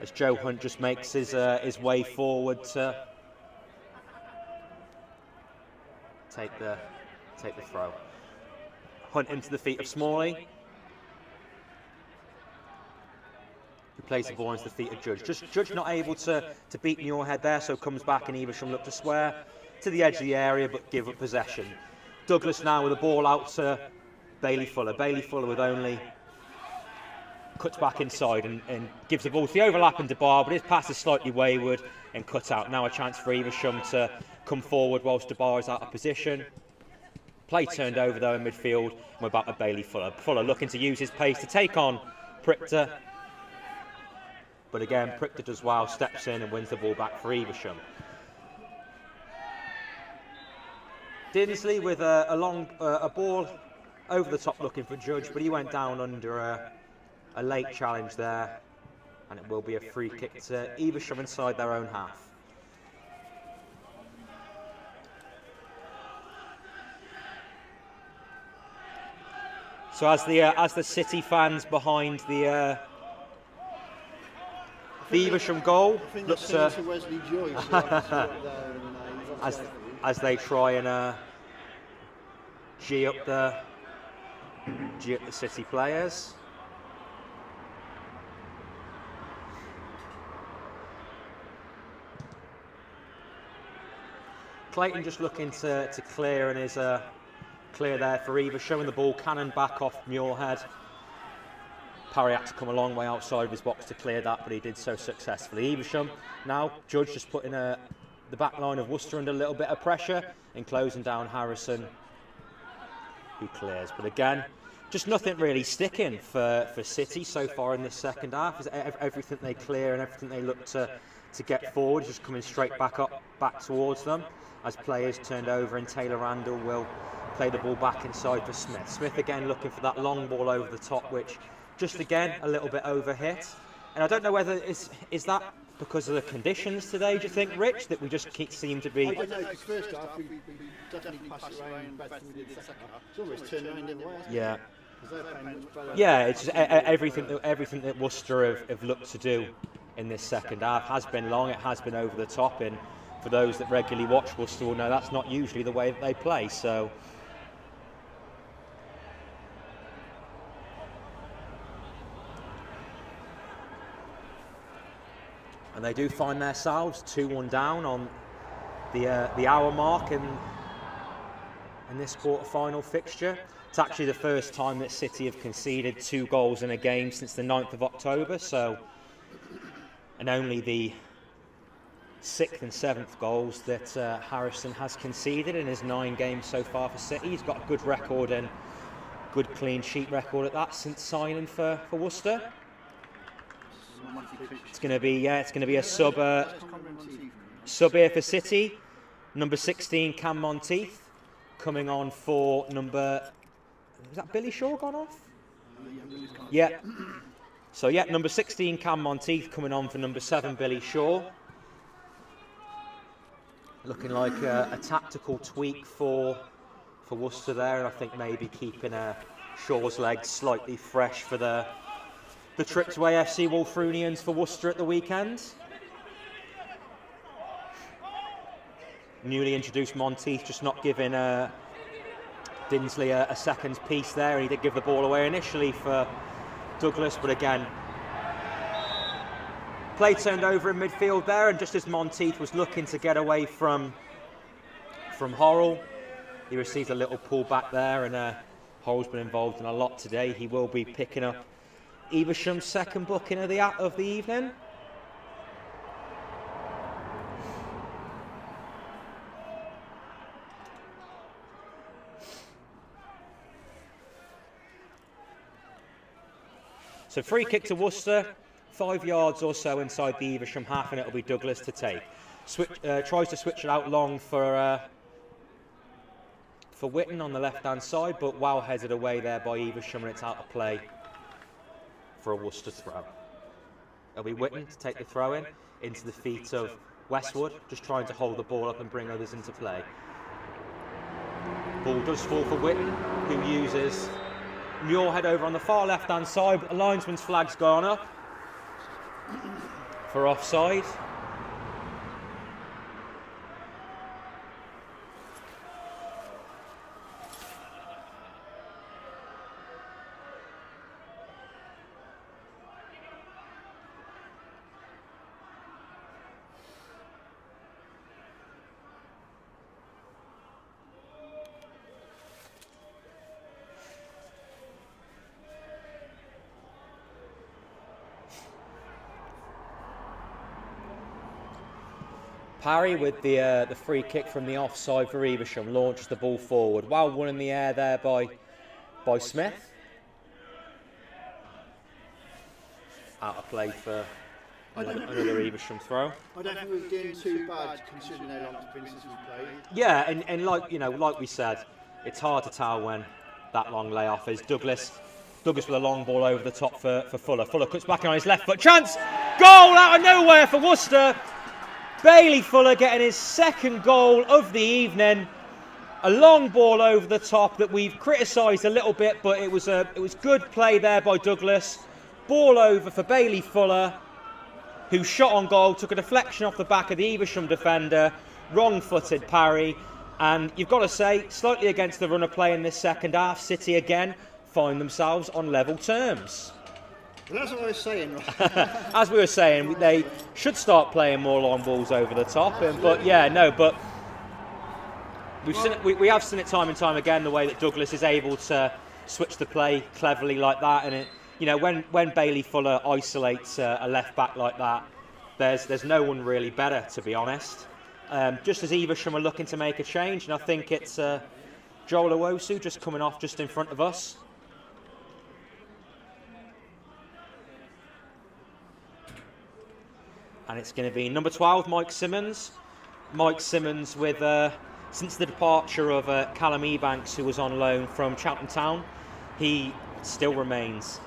as Joe Hunt just makes his way forward to take the throw. Hunt into the feet of Smalley, who plays the ball into the feet of Judge. Judge not able to beat Muirhead there, so comes back and Evesham look to square to the edge of the area but give up possession. Douglas now with the ball out to Bailey Fuller. Bailey Fuller with only cuts back inside and gives the ball to the overlapping DeBar, but his pass is slightly wayward and cut out. Now a chance for Evesham to come forward whilst DeBar is out of position. Play turned over though in midfield, and we're back with Bailey Fuller. Fuller looking to use his pace to take on Prichter. But again, Prichter does well, steps in and wins the ball back for Evesham. Dinsley with a ball over the top looking for Judge, but he went down under a late challenge there, and it will be a free kick to Evesham inside their own half. So as the City fans behind the Evesham goal look to as they try and G up the City players. Clayton just looking to clear and is clear there for Evesham, and the ball cannon back off Muirhead. Parry had to come a long way outside of his box to clear that, but he did so successfully. Evesham now, Judge just putting the back line of Worcester under a little bit of pressure and closing down Harrison, who clears. But again, just nothing really sticking for City so far in this second half. Everything they clear and everything they look to get forward is just coming straight back towards them, as players turned over, and Taylor Randall will play the ball back inside for Smith. Smith again looking for that long ball over the top, which just again a little bit overhit. And I don't know whether is that because of the conditions today, do you think, Rich, that we just seem to be... I don't know, because first half we definitely passed it around better than we did the second half. It's almost turned around the other way, hasn't it? Yeah. Because they're playing much better. Yeah, it's just everything that Worcester have looked to do in this second half has been long, it has been over the top, and for those that regularly watch Worcester will know that's not usually the way that they play, so... And they do find themselves 2-1 down on the hour mark in this quarter-final fixture. It's actually the first time that City have conceded 2 goals in a game since the 9th of October, so, and only the 6th and 7th goals that Harrison has conceded in his 9 games so far for City. He's got a good record and good clean sheet record at that since signing for Worcester. It's going to be a sub here for City. Number 16, Cam Monteith, coming on for number... Is that Billy Shaw gone off? Yeah. So yeah, number 16, Cam Monteith, coming on for number 7, Billy Shaw. Looking like a tactical tweak for Worcester there, and I think maybe keeping Shaw's legs slightly fresh for the trip to AFC Wolfrunians for Worcester at the weekend. Newly introduced Monteith just not giving Dinsley a second piece there. He did give the ball away initially for Douglas, but again, play turned over in midfield there, and just as Monteith was looking to get away from Horrell, he received a little pull back there, and Horrell's been involved in a lot today. He will be picking up Evesham's second booking of the evening. So free kick to Worcester, 5 yards or so inside the Evesham half, and it'll be Douglas to take. Tries to switch it out long for Witten on the left-hand side, but well headed away there by Evesham, and it's out of play for a Worcester throw. It'll be Witten to take the throw in into the feet of Westwood, just trying to hold the ball up and bring others into play. Ball does fall for Witten, who uses Muirhead over on the far left-hand side, but the linesman's flag's gone up for offside. Parry with the free kick from the offside for Evesham launches the ball forward. Well won in the air there by Smith. Out of play for another Evesham throw. I don't think we're doing too bad considering how long it's been since we played. Yeah, and like we said, it's hard to tell when that long layoff is. Douglas with a long ball over the top for Fuller. Fuller cuts back on his left foot. Chance! Goal out of nowhere for Worcester. Bailey Fuller getting his second goal of the evening. A long ball over the top that we've criticised a little bit, but it was good play there by Douglas. Ball over for Bailey Fuller, who shot on goal, took a deflection off the back of the Evesham defender, wrong-footed parry, and you've got to say, slightly against the run of play in this second half, City again find themselves on level terms. Well, that's what I was saying, right? As we were saying, they should start playing more long balls over the top. But we have seen it time and time again, the way that Douglas is able to switch the play cleverly like that. And when Bailey Fuller isolates a left back like that, there's no one really better, to be honest. Just as Evesham are looking to make a change, and I think it's Joel Owosu just coming off just in front of us. And it's going to be number 12, Mike Simmons. Mike Simmons with, since the departure of Callum Ebanks, who was on loan from Cheltenham Town, he still remains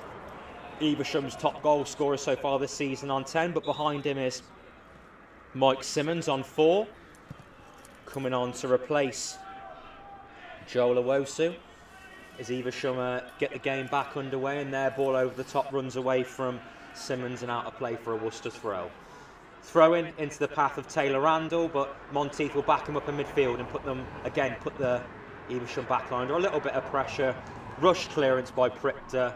Evesham's top goal scorer so far this season on 10, but behind him is Mike Simmons on 4, coming on to replace Joel Owosu as Evesham get the game back underway, and their ball over the top runs away from Simmons and out of play for a Worcester throw. Throw-in into the path of Taylor Randall, but Monteith will back him up in midfield and put the Evesham backline under a little bit of pressure. Rush clearance by Pripter,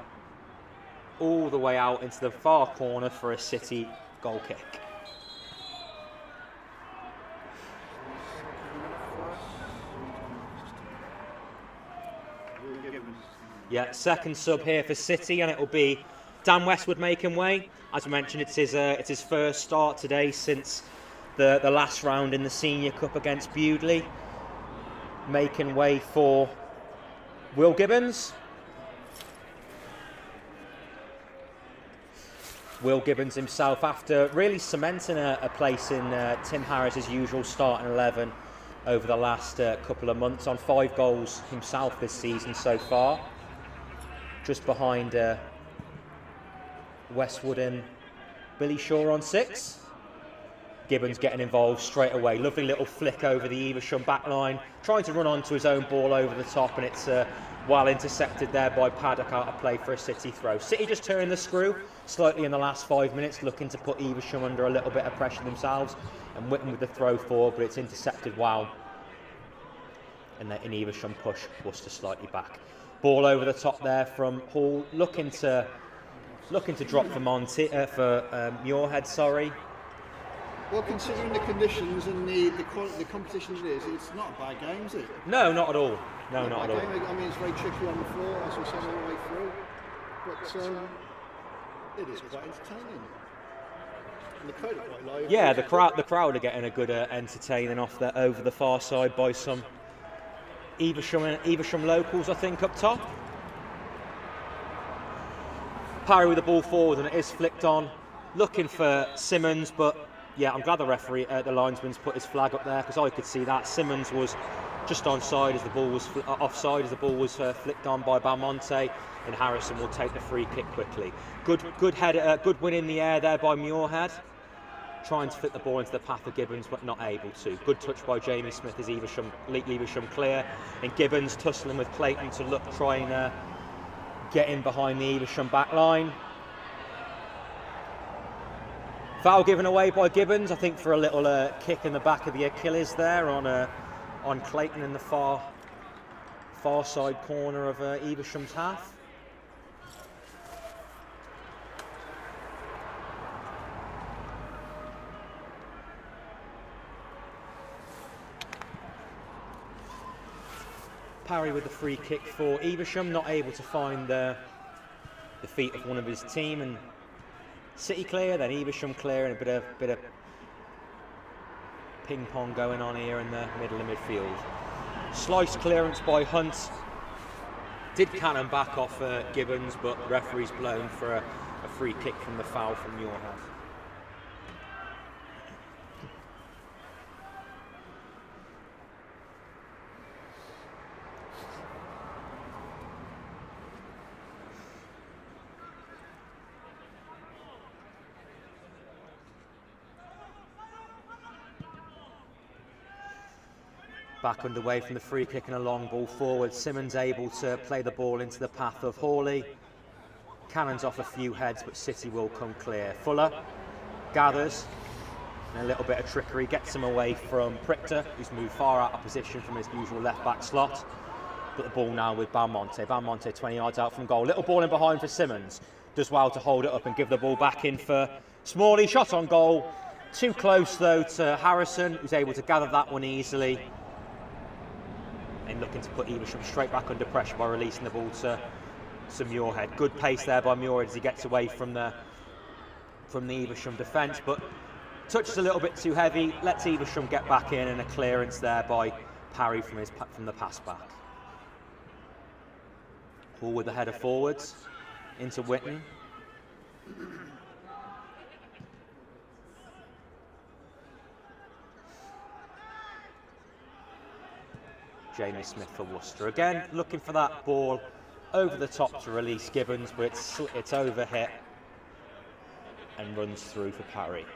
all the way out into the far corner for a City goal kick. Yeah, second sub here for City, and it will be Dan Westwood making way. As I mentioned, it's his first start today since the last round in the Senior Cup against Bewdley. Making way for Will Gibbons. Will Gibbons himself, after really cementing a place in Tim Harris's usual starting 11 over the last couple of months, on 5 goals himself this season so far. Just behind Westwood and Billy Shaw on 6. Gibbons getting involved straight away. Lovely little flick over the Evesham backline, trying to run onto his own ball over the top, and it's well intercepted there by Paddock, out of play for a City throw. City just turning the screw slightly in the last 5 minutes, looking to put Evesham under a little bit of pressure themselves, and Witten with the throw forward, but it's intercepted well. And in Evesham push Worcester slightly back. Ball over the top there from Hall, looking to drop for Muirhead, sorry. Well, considering the conditions and the competition it is, it's not a bad game, is it? No, not at all. No, not at all. Game. I mean, it's very tricky on the floor, as we said all the way through. But it is quite entertaining. And the crowd are quite lively. Yeah, the crowd are getting a good entertaining off there over the far side by some Evesham locals, I think, up top. Parry with the ball forward, and it is flicked on. Looking for Simmons, but yeah, I'm glad the referee, the linesman's put his flag up there, because I could see that Simmons was just onside as the ball was offside as the ball was flicked on by Belmonte, and Harrison will take the free kick quickly. Good head, good win in the air there by Muirhead, trying to fit the ball into the path of Gibbons, but not able to. Good touch by Jamie Smith as Evesham clear, and Gibbons tussling with Clayton to try and get in behind the Evesham back line. Foul given away by Gibbons, I think, for a little kick in the back of the Achilles there on Clayton in the far side corner of Evesham's half. Parry with the free kick for Evesham, not able to find the feet of one of his team, and City clear, then Evesham clear, and a bit of ping pong going on here in the middle of midfield. Slice clearance by Hunt. Did cannon back off Gibbons, but referee's blown for a free kick from the foul from Muirhead. Back underway from the free kick and a long ball forward. Simmons able to play the ball into the path of Hawley. Cannons off a few heads, but City will come clear. Fuller gathers, and a little bit of trickery gets him away from Prichter, who's moved far out of position from his usual left-back slot. But the ball now with Belmonte. Belmonte 20 yards out from goal. Little ball in behind for Simmons. Does well to hold it up and give the ball back in for Smalley. Shot on goal. Too close, though, to Harrison, who's able to gather that one easily. And looking to put Evesham straight back under pressure by releasing the ball to Muirhead. Good pace there by Muirhead as he gets away from the Evesham defence, but touches a little bit too heavy. Lets Evesham get back in, and a clearance there by Parry from the pass back. Hall with the header forwards into Whitten. Jamie Smith for Worcester. Again, looking for that ball over the top to release Gibbons, but it's overhit and runs through for Parry.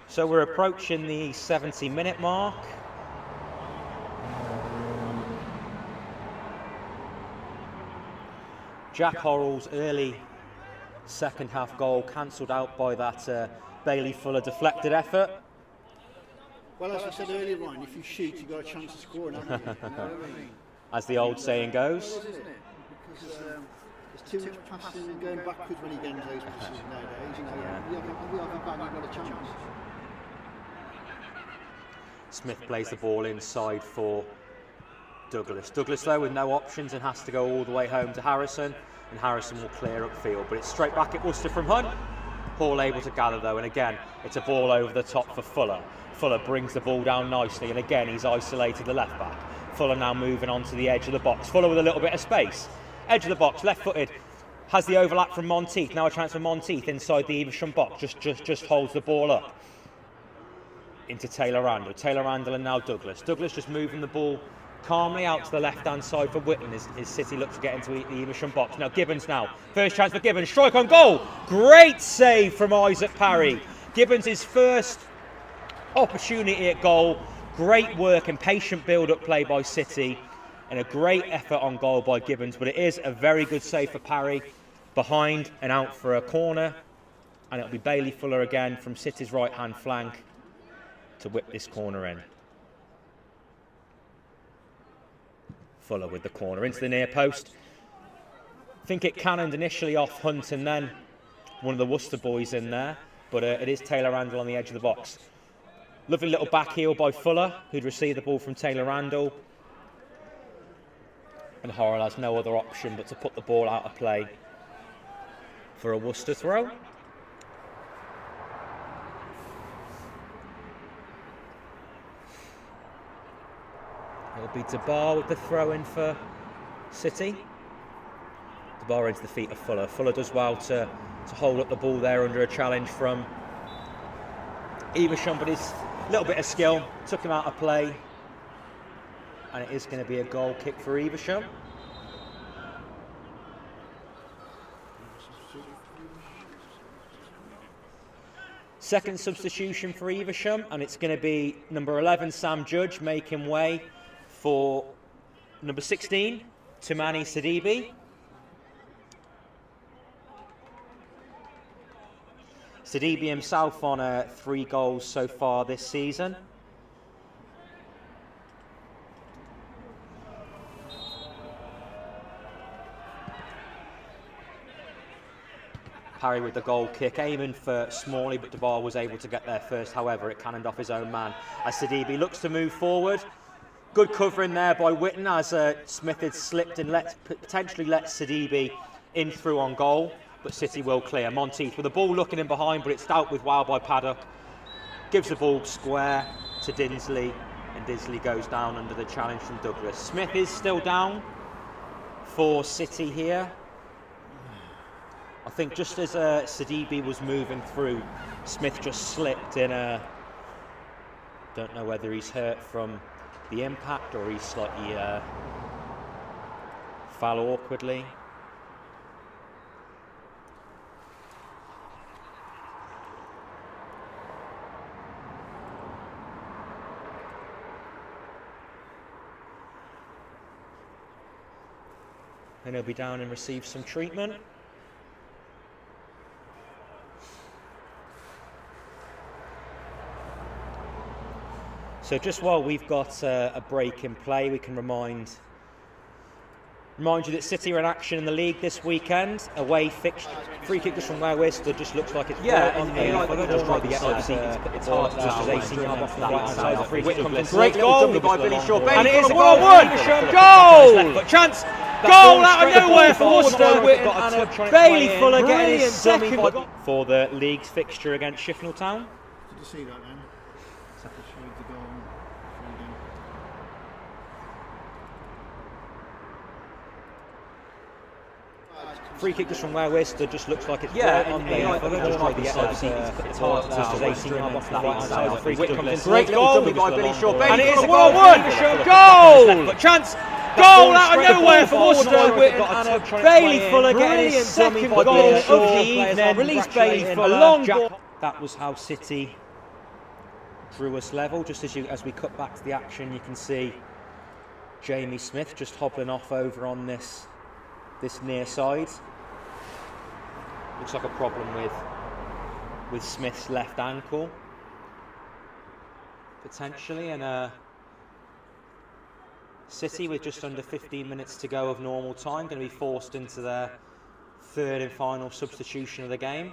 So we're approaching the 70-minute mark. Jack Horrell's early second half goal cancelled out by that Bailey Fuller deflected effort. Well, as I said earlier, Ryan, if you shoot, you've got a chance of scoring, haven't you? You know what I mean? As the old saying goes. Isn't it? Because there's too much passing and going backwards when you get into those positions nowadays. You know, Yeah. we have a bang, you've got a chance. Smith plays the ball inside for Douglas. Douglas, though, with no options and has to go all the way home to Harrison, and Harrison will clear upfield, but it's straight back at Worcester from Hunt. Hall able to gather, though, and again, it's a ball over the top for Fuller. Fuller brings the ball down nicely, and again, he's isolated the left back. Fuller now moving on to the edge of the box. Fuller with a little bit of space. Edge of the box, left-footed. Has the overlap from Monteith. Now a chance for Monteith inside the Evesham box. Just holds the ball up into Taylor Randall. Taylor Randall and now Douglas. Douglas just moving the ball calmly out to the left-hand side for Whitten as City look to get into the Evesham box. Now Gibbons now. First chance for Gibbons. Strike on goal. Great save from Isaac Parry. Gibbons' first opportunity at goal. Great work and patient build-up play by City, and a great effort on goal by Gibbons, but it is a very good save for Parry, behind and out for a corner, and it'll be Bailey Fuller again from City's right-hand flank to whip this corner in. Fuller with the corner into the near post. I think it cannoned initially off Hunt and then one of the Worcester boys in there, but it is Taylor Randall on the edge of the box. Lovely little back heel by Fuller, who'd received the ball from Taylor Randall. And Horrell has no other option but to put the ball out of play for a Worcester throw. It'll be Debar with the throw in for City. Bar into the feet of Fuller. Fuller does well to hold up the ball there under a challenge from Evesham, but his little bit of skill took him out of play, and it is going to be a goal kick for Evesham. Second substitution for Evesham, and it's going to be number 11 Sam Judge making way for number 16 Tumani Sidibe. Sidibe himself on 3 goals so far this season. Parry with the goal kick, aiming for Smalley, but Debar was able to get there first. However, it cannoned off his own man as Sidibe looks to move forward. Good covering there by Witten as Smith had slipped and potentially let Sidibe in through on goal, but City will clear. Monteith with the ball looking in behind, but it's dealt with well by Paddock. Gives the ball square to Dinsley, and Dinsley goes down under the challenge from Douglas. Smith is still down for City here. I think just as Sidibe was moving through, Smith just slipped in a... Don't know whether he's hurt from the impact or he's slightly fell awkwardly. And he'll be down and receive some treatment. So just while we've got a break in play, we can remind you that City are in action in the league this weekend. Away fixture, free kick just from where Worcester just looks like it's Yeah, on it's hard just as 18 yards off the right hand side. Free kick comes in. Great goal by Billy Shaw, and it is a goal goal. Goal! Chance! Goal out of nowhere for Worcester. Bailey Fuller getting his second goal for the league's fixture against Shifnal Town. Did you see that then? Showed the goal. Free kick just from where Worcester just looks like it's on Bailey the Fuller. Just like it's hard just as 18 yards off the right hand side. Free kick comes in. Great goal by Billy Shaw, And it is a Fuller, goal! Goal! Chance! Goal out of nowhere for Worcester. Bailey Fuller getting his second goal of the evening. Release Bailey Fuller. A long ball. That was how City drew us level. Just as we cut back to the action, you can see Jamie Smith just hobbling off over on this near side. Looks like a problem with Smith's left ankle potentially, and City with just under 15 minutes to go of normal time going to be forced into their third and final substitution of the game.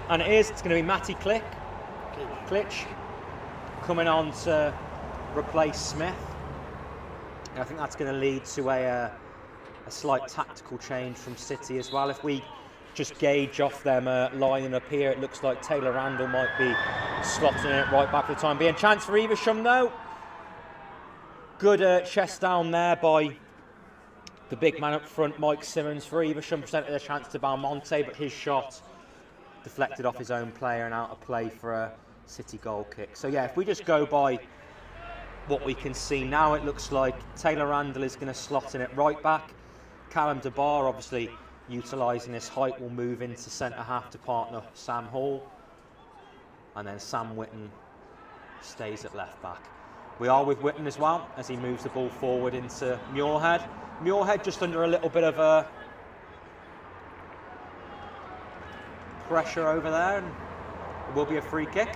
And it's going to be Matty Klitsch coming on to replace Smith. And I think that's going to lead to a slight tactical change from City as well. If we just gauge off them lining up here, it looks like Taylor Randall might be slotting it right back for the time being. Chance for Evesham though. Good chest down there by the big man up front, Mike Simmons, for Evesham. Presented a chance to Balmonte, but his shot deflected off his own player and out of play for a City goal kick. So yeah, if we just go by what we can see now, it looks like Taylor Randall is going to slot in at right back. Callum DeBar, obviously utilising his height, will move into centre half to partner Sam Hall, and then Sam Witten stays at left back. We are with Witten as well as he moves the ball forward into Muirhead. Muirhead just under a little bit of a pressure over there, and it will be a free kick.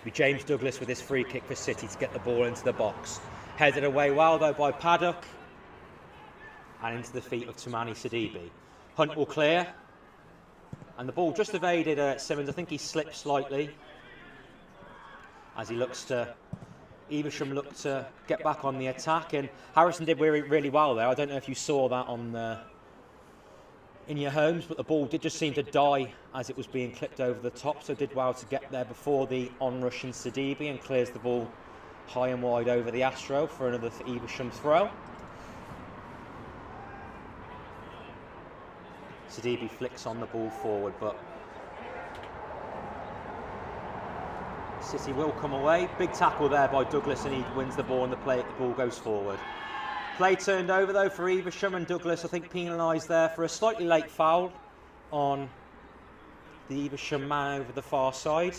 Be James Douglas with his free kick for City to get the ball into the box. Headed away well though by Paddock. And into the feet of Toumani Sidibe. Hunt will clear. And the ball just evaded Simmons. I think he slipped slightly. As he looks to... Evesham looked to get back on the attack. And Harrison did really well there. I don't know if you saw that on in your homes, but the ball did just seem to die as it was being clipped over the top. So did well to get there before the on-rushing Sidibe and clears the ball high and wide over the Astro for another Evesham throw. Sidibe flicks on the ball forward, but City will come away. Big tackle there by Douglas, and he wins the ball, and the ball goes forward. Play turned over though for Evesham, and Douglas I think penalised there for a slightly late foul on the Evesham man over the far side.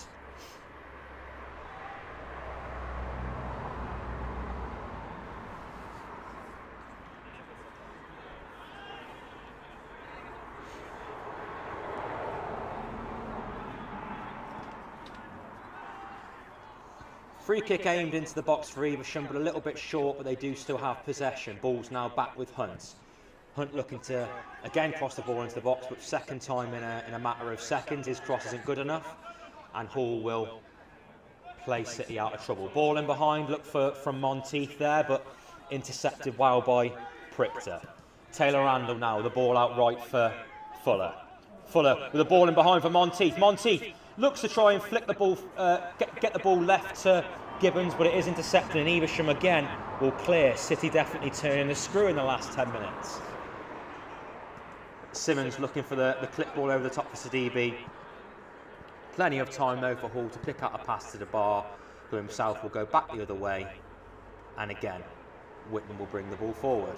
Free kick aimed into the box for Evesham, but a little bit short, but they do still have possession. Ball's now back with Hunt. Hunt looking to again cross the ball into the box, but second time in a matter of seconds. His cross isn't good enough, and Hall will play City out of trouble. Ball in behind, look from Monteith there, but intercepted well by Prichter. Taylor Randall now, the ball out right for Fuller. Fuller with the ball in behind for Monteith. Monteith looks to try and flick the ball, get the ball left to Gibbons, but it is intercepted, and Evesham again will clear. City definitely turning the screw in the last 10 minutes. Simmons looking for the clip ball over the top for Sidibe. Plenty of time though for Hall to pick out a pass to the bar, who himself will go back the other way, and again Whitman will bring the ball forward.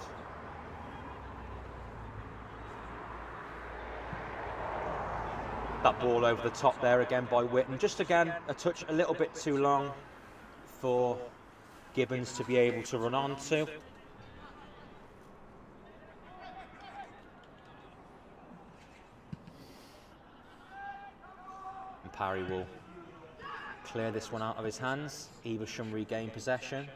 That ball over the top there again by Whitman. Just again, a touch a little bit too long for Gibbons to be able to run onto. And Parry will clear this one out of his hands. Evesham regain possession.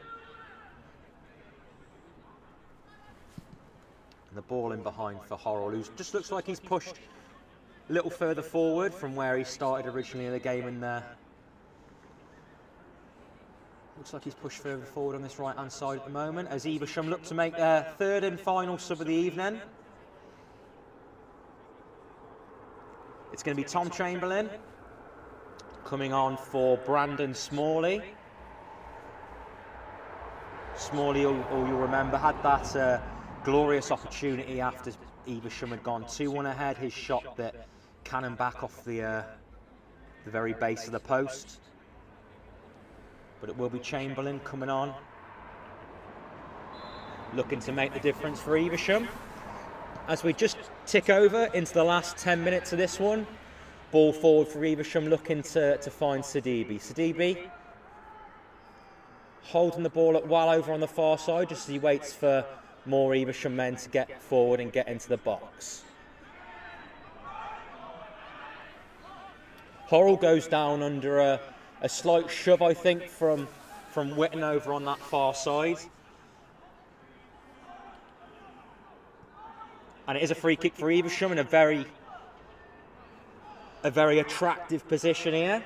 And the ball in behind for Horrell, who just looks like he's pushed a little further forward from where he started originally in the game, and looks like he's pushed further forward on this right hand side at the moment as Evesham look to make their third and final sub of the evening. It's going to be Tom Chamberlain coming on for Brandon Smalley. Smalley, all you'll remember, had that glorious opportunity after Evesham had gone 2-1 ahead. His shot that cannon back off the very base of the post. But it will be Chamberlain coming on, looking to make the difference for Evesham. As we just tick over into the last 10 minutes of this one, ball forward for Evesham, looking to find Sidibe. Sidibe holding the ball up well over on the far side, just as he waits for more Evesham men to get forward and get into the box. Horrell goes down under a slight shove, I think, from Whitten over on that far side. And it is a free kick for Evesham in a very attractive position here.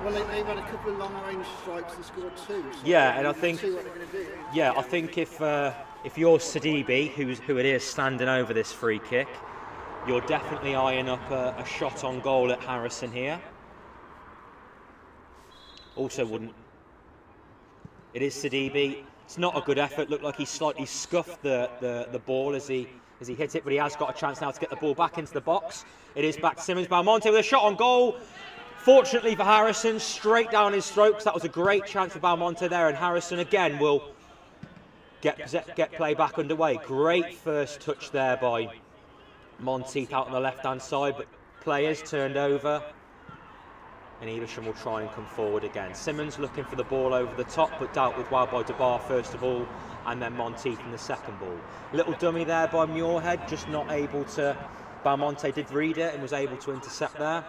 Well, they've had a couple of long-range strikes and scored two. So yeah, and I think, see what they're going to do. yeah, I think if you're Sidibe, who it is standing over this free kick, you're definitely eyeing up a shot on goal at Harrison here. Also, wouldn't. It is Sidibe. It's not a good effort. Looked like he slightly scuffed the ball as he hit it, but he has got a chance now to get the ball back into the box. It is back to Simmons. Balmonte with a shot on goal. Fortunately for Harrison, straight down his throat, because that was a great chance for Balmonte there, and Harrison again will get play back underway. Great first touch there by Monteith out on the left-hand side, but players turned over, and Evesham will try and come forward again. Simmons looking for the ball over the top, but dealt with well by DeBar first of all, and then Monteith in the second ball. Little dummy there by Muirhead, just not able to. Balmonte did read it and was able to intercept there.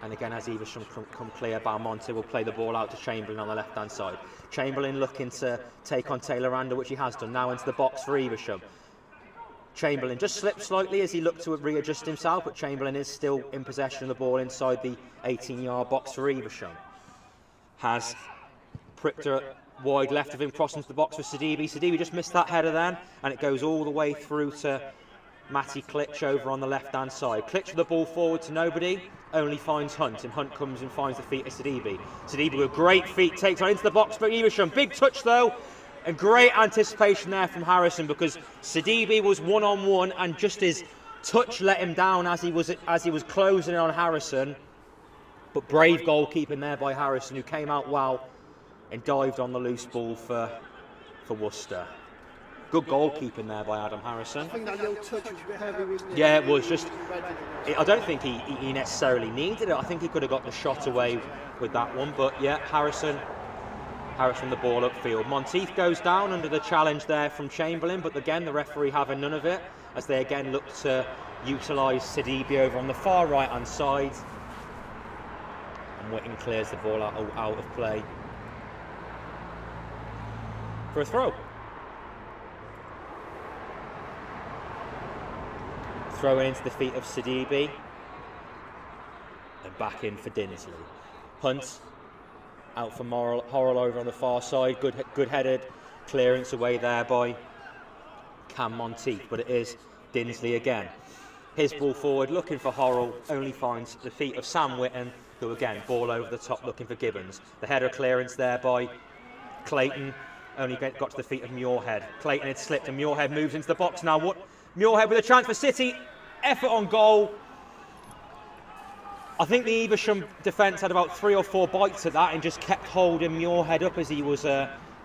And again, as Evesham come clear, Balmonte will play the ball out to Chamberlain on the left-hand side. Chamberlain looking to take on Taylor Randall, which he has done. Now into the box for Evesham. Chamberlain just slipped slightly as he looked to readjust himself, but Chamberlain is still in possession of the ball inside the 18-yard box for Evesham. Has pricked her wide left of him, crossing into the box for Sidibe. Sidibe just missed that header then, and it goes all the way through to Matty Klitsch over on the left-hand side. Klitsch with the ball forward to nobody, only finds Hunt, and Hunt comes and finds the feet of Sidibe. Sidibe with great feet takes on into the box for Evesham. Big touch though, and great anticipation there from Harrison, because Sidibe was one-on-one, and just his touch let him down as he was closing in on Harrison. But brave goalkeeping there by Harrison, who came out well and dived on the loose ball for Worcester. Good goalkeeping there by Adam Harrison. I think that little touch was a bit heavy, wasn't it? Yeah, it was just. I don't think he necessarily needed it. I think he could have got the shot away with that one. But yeah, Harrison the ball upfield. Monteith goes down under the challenge there from Chamberlain, but again the referee having none of it as they again look to utilise Sidibe over on the far right hand side. And Whitten clears the ball out of play for a throw. Throwing into the feet of Sidibe and back in for Dinsley. Hunt out for Horrell over on the far side. Good headed clearance away there by Cam Monteith, but it is Dinsley again. His ball forward looking for Horrell, only finds the feet of Sam Whitten, who again ball over the top looking for Gibbons. The header clearance there by Clayton, only got to the feet of Muirhead. Clayton had slipped and Muirhead moves into the box now. Muirhead with a chance for City, effort on goal. I think the Evesham defence had about 3 or 4 bites at that and just kept holding Muirhead up as he was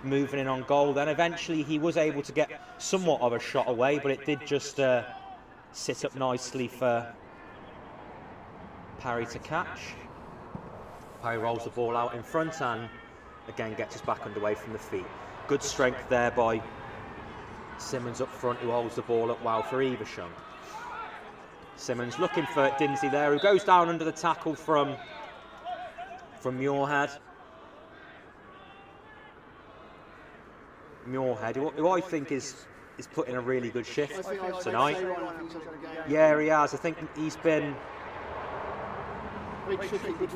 moving in on goal. Then eventually he was able to get somewhat of a shot away, but it did just sit up nicely for Parry to catch. Parry rolls the ball out in front and again gets us back underway from the feet. Good strength there by Simmons up front, who holds the ball up well for Evesham. Simmons looking for Dinsley there, who goes down under the tackle from Muirhead. Muirhead, who I think is put in a really good shift tonight. Yeah, he has. I think he's been.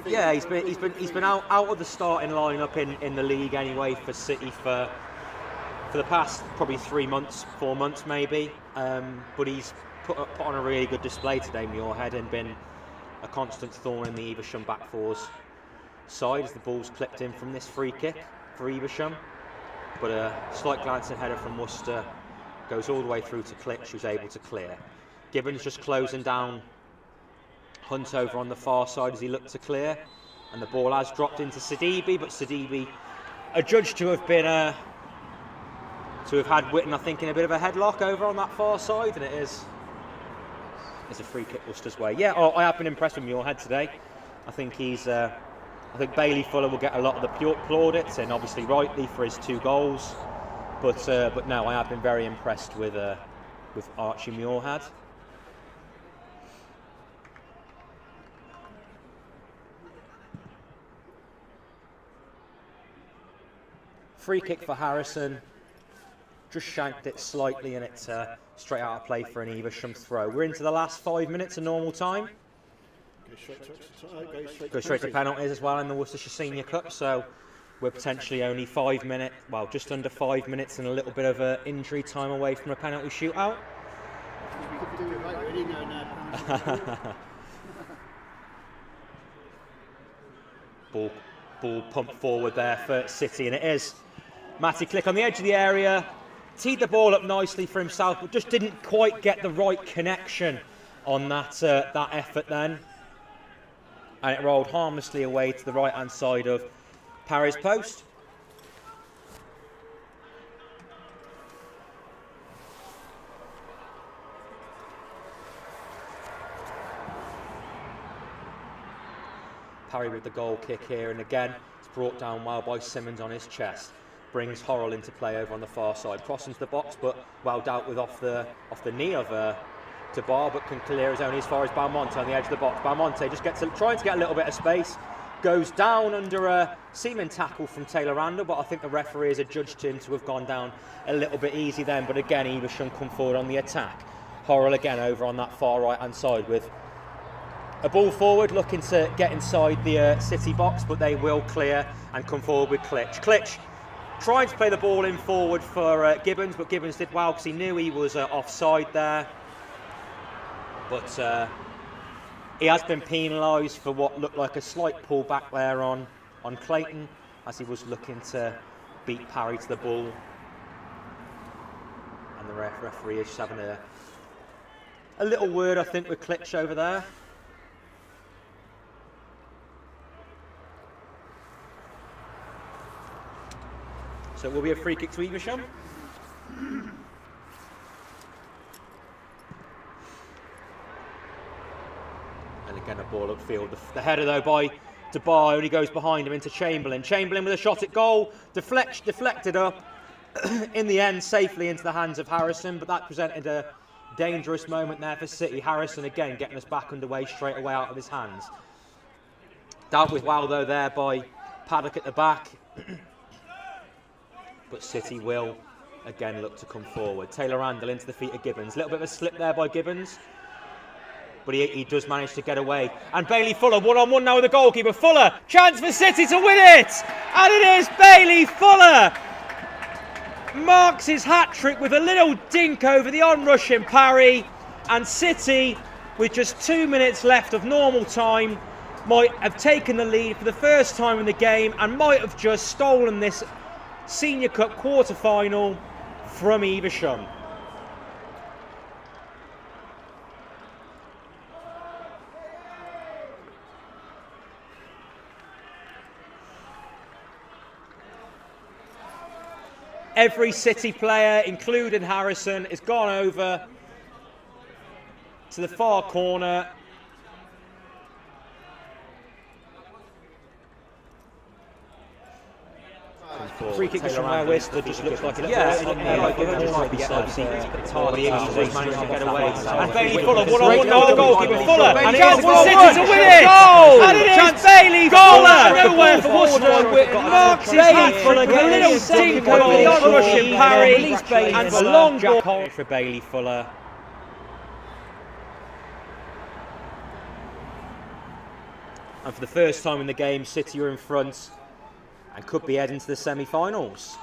Yeah, he's been out of the starting lineup in the league anyway for City for the past probably 3 months, 4 months maybe, but he's put on a really good display today, Muirhead, and been a constant thorn in the Evesham back four's side as the ball's clipped in from this free kick for Evesham. But a slight glancing header from Worcester goes all the way through to Klitsch, who's able to clear. Gibbons just closing down Hunt over on the far side as he looked to clear, and the ball has dropped into Sidibe, but Sidibe adjudged to have been to have had Whitten, I think, in a bit of a headlock over on that far side, and it's a free kick Worcester's way. Yeah, I have been impressed with Muirhead today. I think I think Bailey Fuller will get a lot of the plaudits, and obviously rightly for his 2 goals. But no, I have been very impressed with Archie Muirhead. Free kick for Harrison. Just shanked it slightly and it's straight out of play for an Evesham throw. We're into the last 5 minutes of normal time. Go straight to penalties as well in the Worcestershire Senior Cup, so we're potentially only 5 minutes, well, just under 5 minutes and a little bit of injury time away from a penalty shootout. Ball pumped forward there for City, and it is Matty Click on the edge of the area. Teed the ball up nicely for himself, but just didn't quite get the right connection on that effort then. And it rolled harmlessly away to the right-hand side of Parry's post. Parry with the goal kick here, and again, it's brought down well by Simmons on his chest. brings Horrell into play over on the far side. Cross into the box, but well dealt with off the knee of Tabar, but can clear his own as far as Balmonte on the edge of the box. Balmonte just trying to get a little bit of space. Goes down under a seeming tackle from Taylor Randall, but I think the referee has adjudged him to have gone down a little bit easy then. But again, Evesham come forward on the attack. Horrell again over on that far right hand side with a ball forward, looking to get inside the City box, but they will clear and come forward with Klitsch. Klitsch trying to play the ball in forward for Gibbons, but Gibbons did well because he knew he was offside there. But he has been penalised for what looked like a slight pull back there on Clayton, as he was looking to beat Parry to the ball. And the referee is just having a little word, I think, with Klitsch over there. So it will be a free kick to Evesham. And again, a ball upfield. The header, though, by Dubai only goes behind him into Chamberlain. Chamberlain with a shot at goal. Deflected up. In the end, safely into the hands of Harrison. But that presented a dangerous moment there for City. Harrison, again, getting us back underway straight away out of his hands. Dealt with well, though, there by Paddock at the back. But City will, again, look to come forward. Taylor Randall into the feet of Gibbons. A little bit of a slip there by Gibbons. But he does manage to get away. And Bailey Fuller, one-on-one now with the goalkeeper. Fuller, chance for City to win it! And it is Bailey Fuller! Marks his hat-trick with a little dink over the on-rushing Parry. And City, with just 2 minutes left of normal time, might have taken the lead for the first time in the game and might have just stolen this Senior Cup quarter-final from Evesham. Every City player, including Harrison, has gone over to the far corner. Free kick from where Worcester just looks like it. Yeah, and Bailey Fuller, one-on-one now with the goalkeeper. Fuller, and chance for City to win it! And it is Bailey Fuller! Nowhere for Worcester. Marks his hat Fuller, a little dink over the on-rushing Parry, and a long ball for Bailey Fuller. And for the first time in the game, City are in front and could be heading to the semi-finals.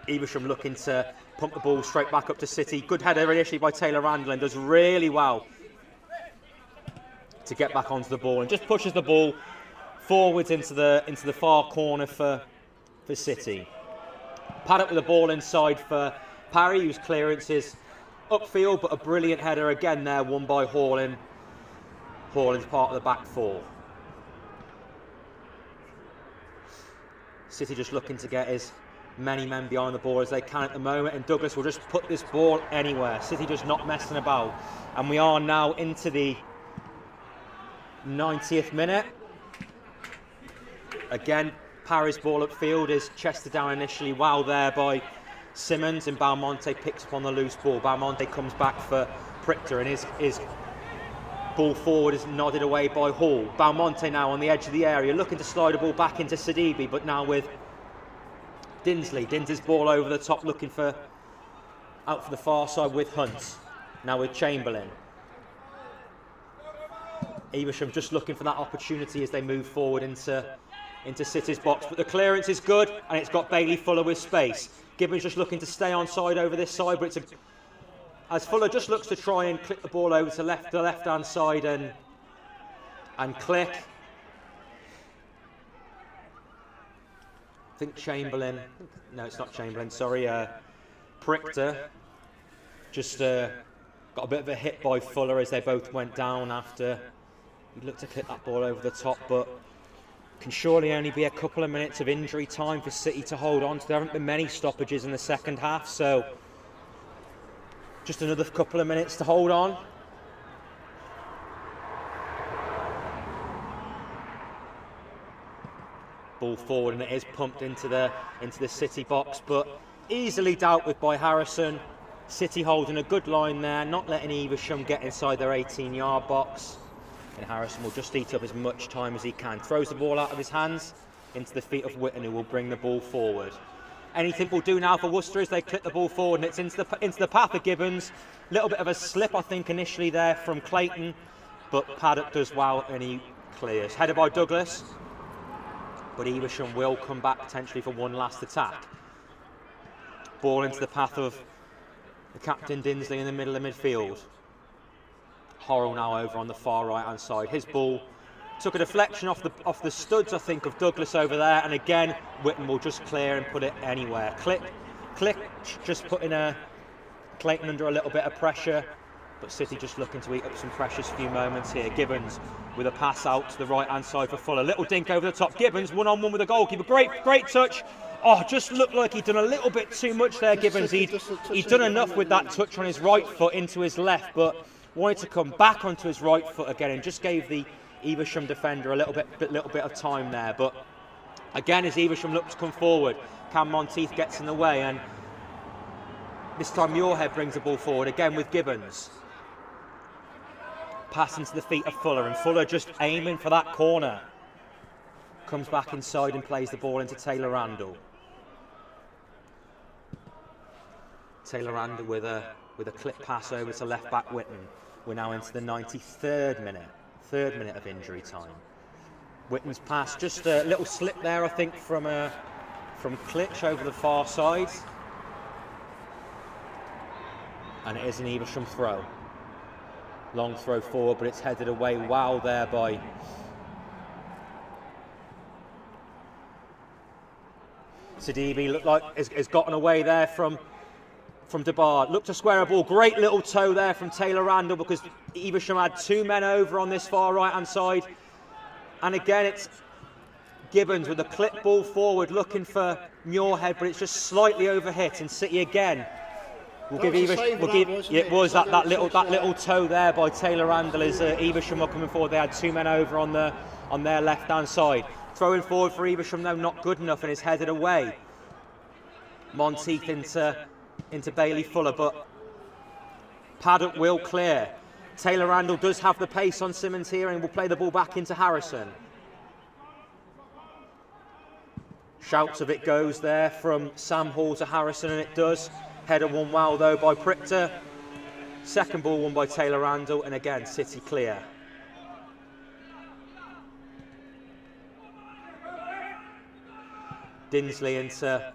Evesham looking to pump the ball straight back up to City. Good header initially by Taylor Randall, and does really well to get back onto the ball and just pushes the ball forwards into the far corner for City. Paddock with the ball inside for Parry, whose clearance is upfield, but a brilliant header again there, won by Horlin. Horlin's part of the back four. City just looking to get as many men behind the ball as they can at the moment, and Douglas will just put this ball anywhere. City just not messing about, and we are now into the 90th minute. Again, Parry's ball upfield is chested down initially well there by Simmons, and Balmonte picks up on the loose ball. Balmonte comes back for Prichter, and his ball forward is nodded away by Hall. Balmonte now on the edge of the area, looking to slide the ball back into Sidibe, but now with Dinsley. Dinsley's ball over the top, looking for out for the far side with Hunt. Now with Chamberlain. Evesham just looking for that opportunity as they move forward into City's box, but the clearance is good, and it's got Bailey Fuller with space. Gibbons just looking to stay on side over this side, but it's as Fuller just looks to try and click the ball over to the left-hand side and click. I think Chamberlain, no, it's not Chamberlain, sorry, Prichter just got a bit of a hit by Fuller as they both went down after he looked to click that ball over the top, but can surely only be a couple of minutes of injury time for City to hold on to. There haven't been many stoppages in the second half, so just another couple of minutes to hold on. ball forward, and it is pumped into the City box, but easily dealt with by Harrison. City holding a good line there, not letting Evesham get inside their 18-yard box. And Harrison will just eat up as much time as he can. Throws the ball out of his hands into the feet of Witten, who will bring the ball forward. Anything will do now for Worcester as they clip the ball forward, and it's into the path of Gibbons. Little bit of a slip, I think, initially there from Clayton, but Paddock does well and he clears. Headed by Douglas, but Evesham will come back potentially for one last attack. Ball into the path of the captain Dinsley in the middle of midfield. Horrell now over on the far right hand side. His ball took a deflection off the studs, I think, of Douglas over there, and again Witten will just clear and put it anywhere. Click, just putting Clayton under a little bit of pressure, but City just looking to eat up some precious few moments here. Gibbons with a pass out to the right hand side for Fuller. Little dink over the top. Gibbons one-on-one with the goalkeeper. Great touch. Oh, just looked like he'd done a little bit too much there, Gibbons. He'd done enough with that touch on his right foot into his left, but wanted to come back onto his right foot again and just gave the Evesham defender a little bit of time there. But again, as Evesham looks to come forward, Cam Monteith gets in the way, and this time Muirhead brings the ball forward again with Gibbons. Pass into the feet of Fuller, and Fuller just aiming for that corner. Comes back inside and plays the ball into Taylor Randall. Taylor Randall with a clip pass over to left back Witten. We're now into the 93rd minute, third minute of injury time. Witten's pass, just a little slip there, I think, from Klitsch over the far side. And it is an Evesham throw. Long throw forward, but it's headed away well there by Sidibe. Looked like has gotten away there from DeBard. Looked to square a ball. Great little toe there from Taylor Randall, because Evesham had two men over on this far right hand side. And again, it's Gibbons with a clip ball forward looking for Muirhead, but it's just slightly overhit, and City again will give Evesham. It was that little toe there by Taylor Randall as Evesham were coming forward. They had two men over on their left hand side. Throwing forward for Evesham though, not good enough, and is headed away. Monteith into Bailey Fuller, but Paddock will clear. Taylor Randall does have the pace on Simmons here and will play the ball back into Harrison. Shouts of it goes there from Sam Hall to Harrison, and it does. Header won well though by Prichter. Second ball won by Taylor Randall, and again City clear. Dinsley into,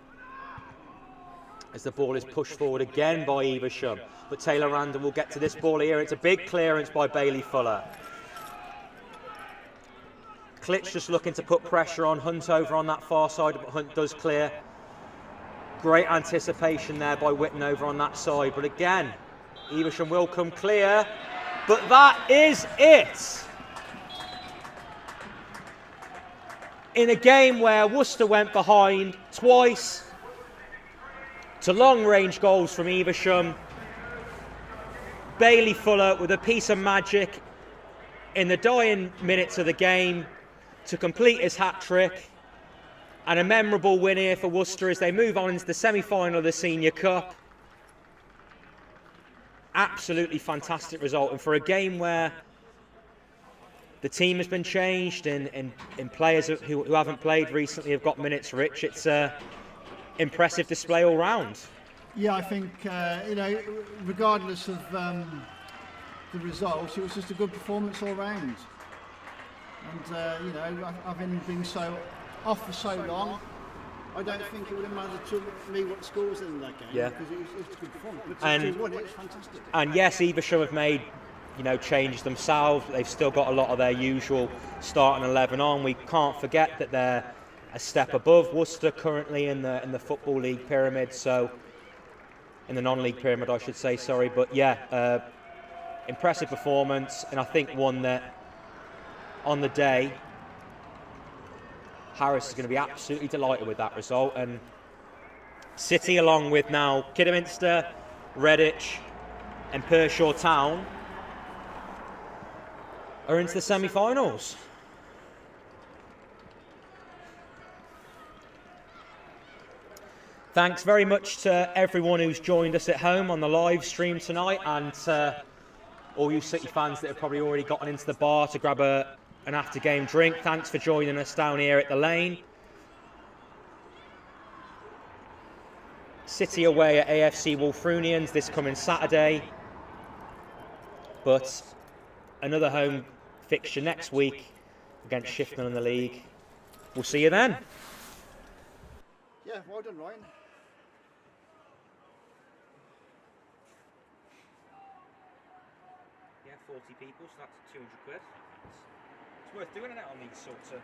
as the ball is pushed forward again by Evesham, but Taylor Randall will get to this ball here. It's a big clearance by Bailey Fuller. Klitsch just looking to put pressure on Hunt over on that far side, but Hunt does clear. Great anticipation there by Witten over on that side, but again Evesham will come clear, but that is it. In a game where Worcester went behind twice to long-range goals from Evesham, Bailey Fuller with a piece of magic in the dying minutes of the game to complete his hat-trick, and a memorable win here for Worcester as they move on into the semi-final of the Senior Cup. Absolutely fantastic result, and for a game where the team has been changed and players who haven't played recently have got minutes rich, it's an impressive display all round. Yeah, I think, regardless of the results, it was just a good performance all round. And, having been so off for so long, I don't think it would have mattered to me what the score was in that game. Yeah. Because it was a good performance. But And- 2-1, it was fantastic. And yes, Evesham have made changes themselves. They've still got a lot of their usual starting 11 on. We can't forget that they're a step above Worcester currently in the Football League pyramid. So, in the non-league pyramid, I should say. Sorry, but yeah, impressive performance, and I think one that on the day, Harris is going to be absolutely delighted with that result. And City, along with now Kidderminster, Redditch, and Pershore Town, are into the semi-finals. Thanks very much to everyone who's joined us at home on the live stream tonight, and all you City fans that have probably already gotten into the bar to grab an after-game drink. Thanks for joining us down here at the Lane. City away at AFC Wolfrunians this coming Saturday, but another home fixture next week against Shifnal in the league. We'll see you then. Yeah, well done, Ryan. Yeah, 40 people, so that's 200 quid. It's worth doing it on these sorts of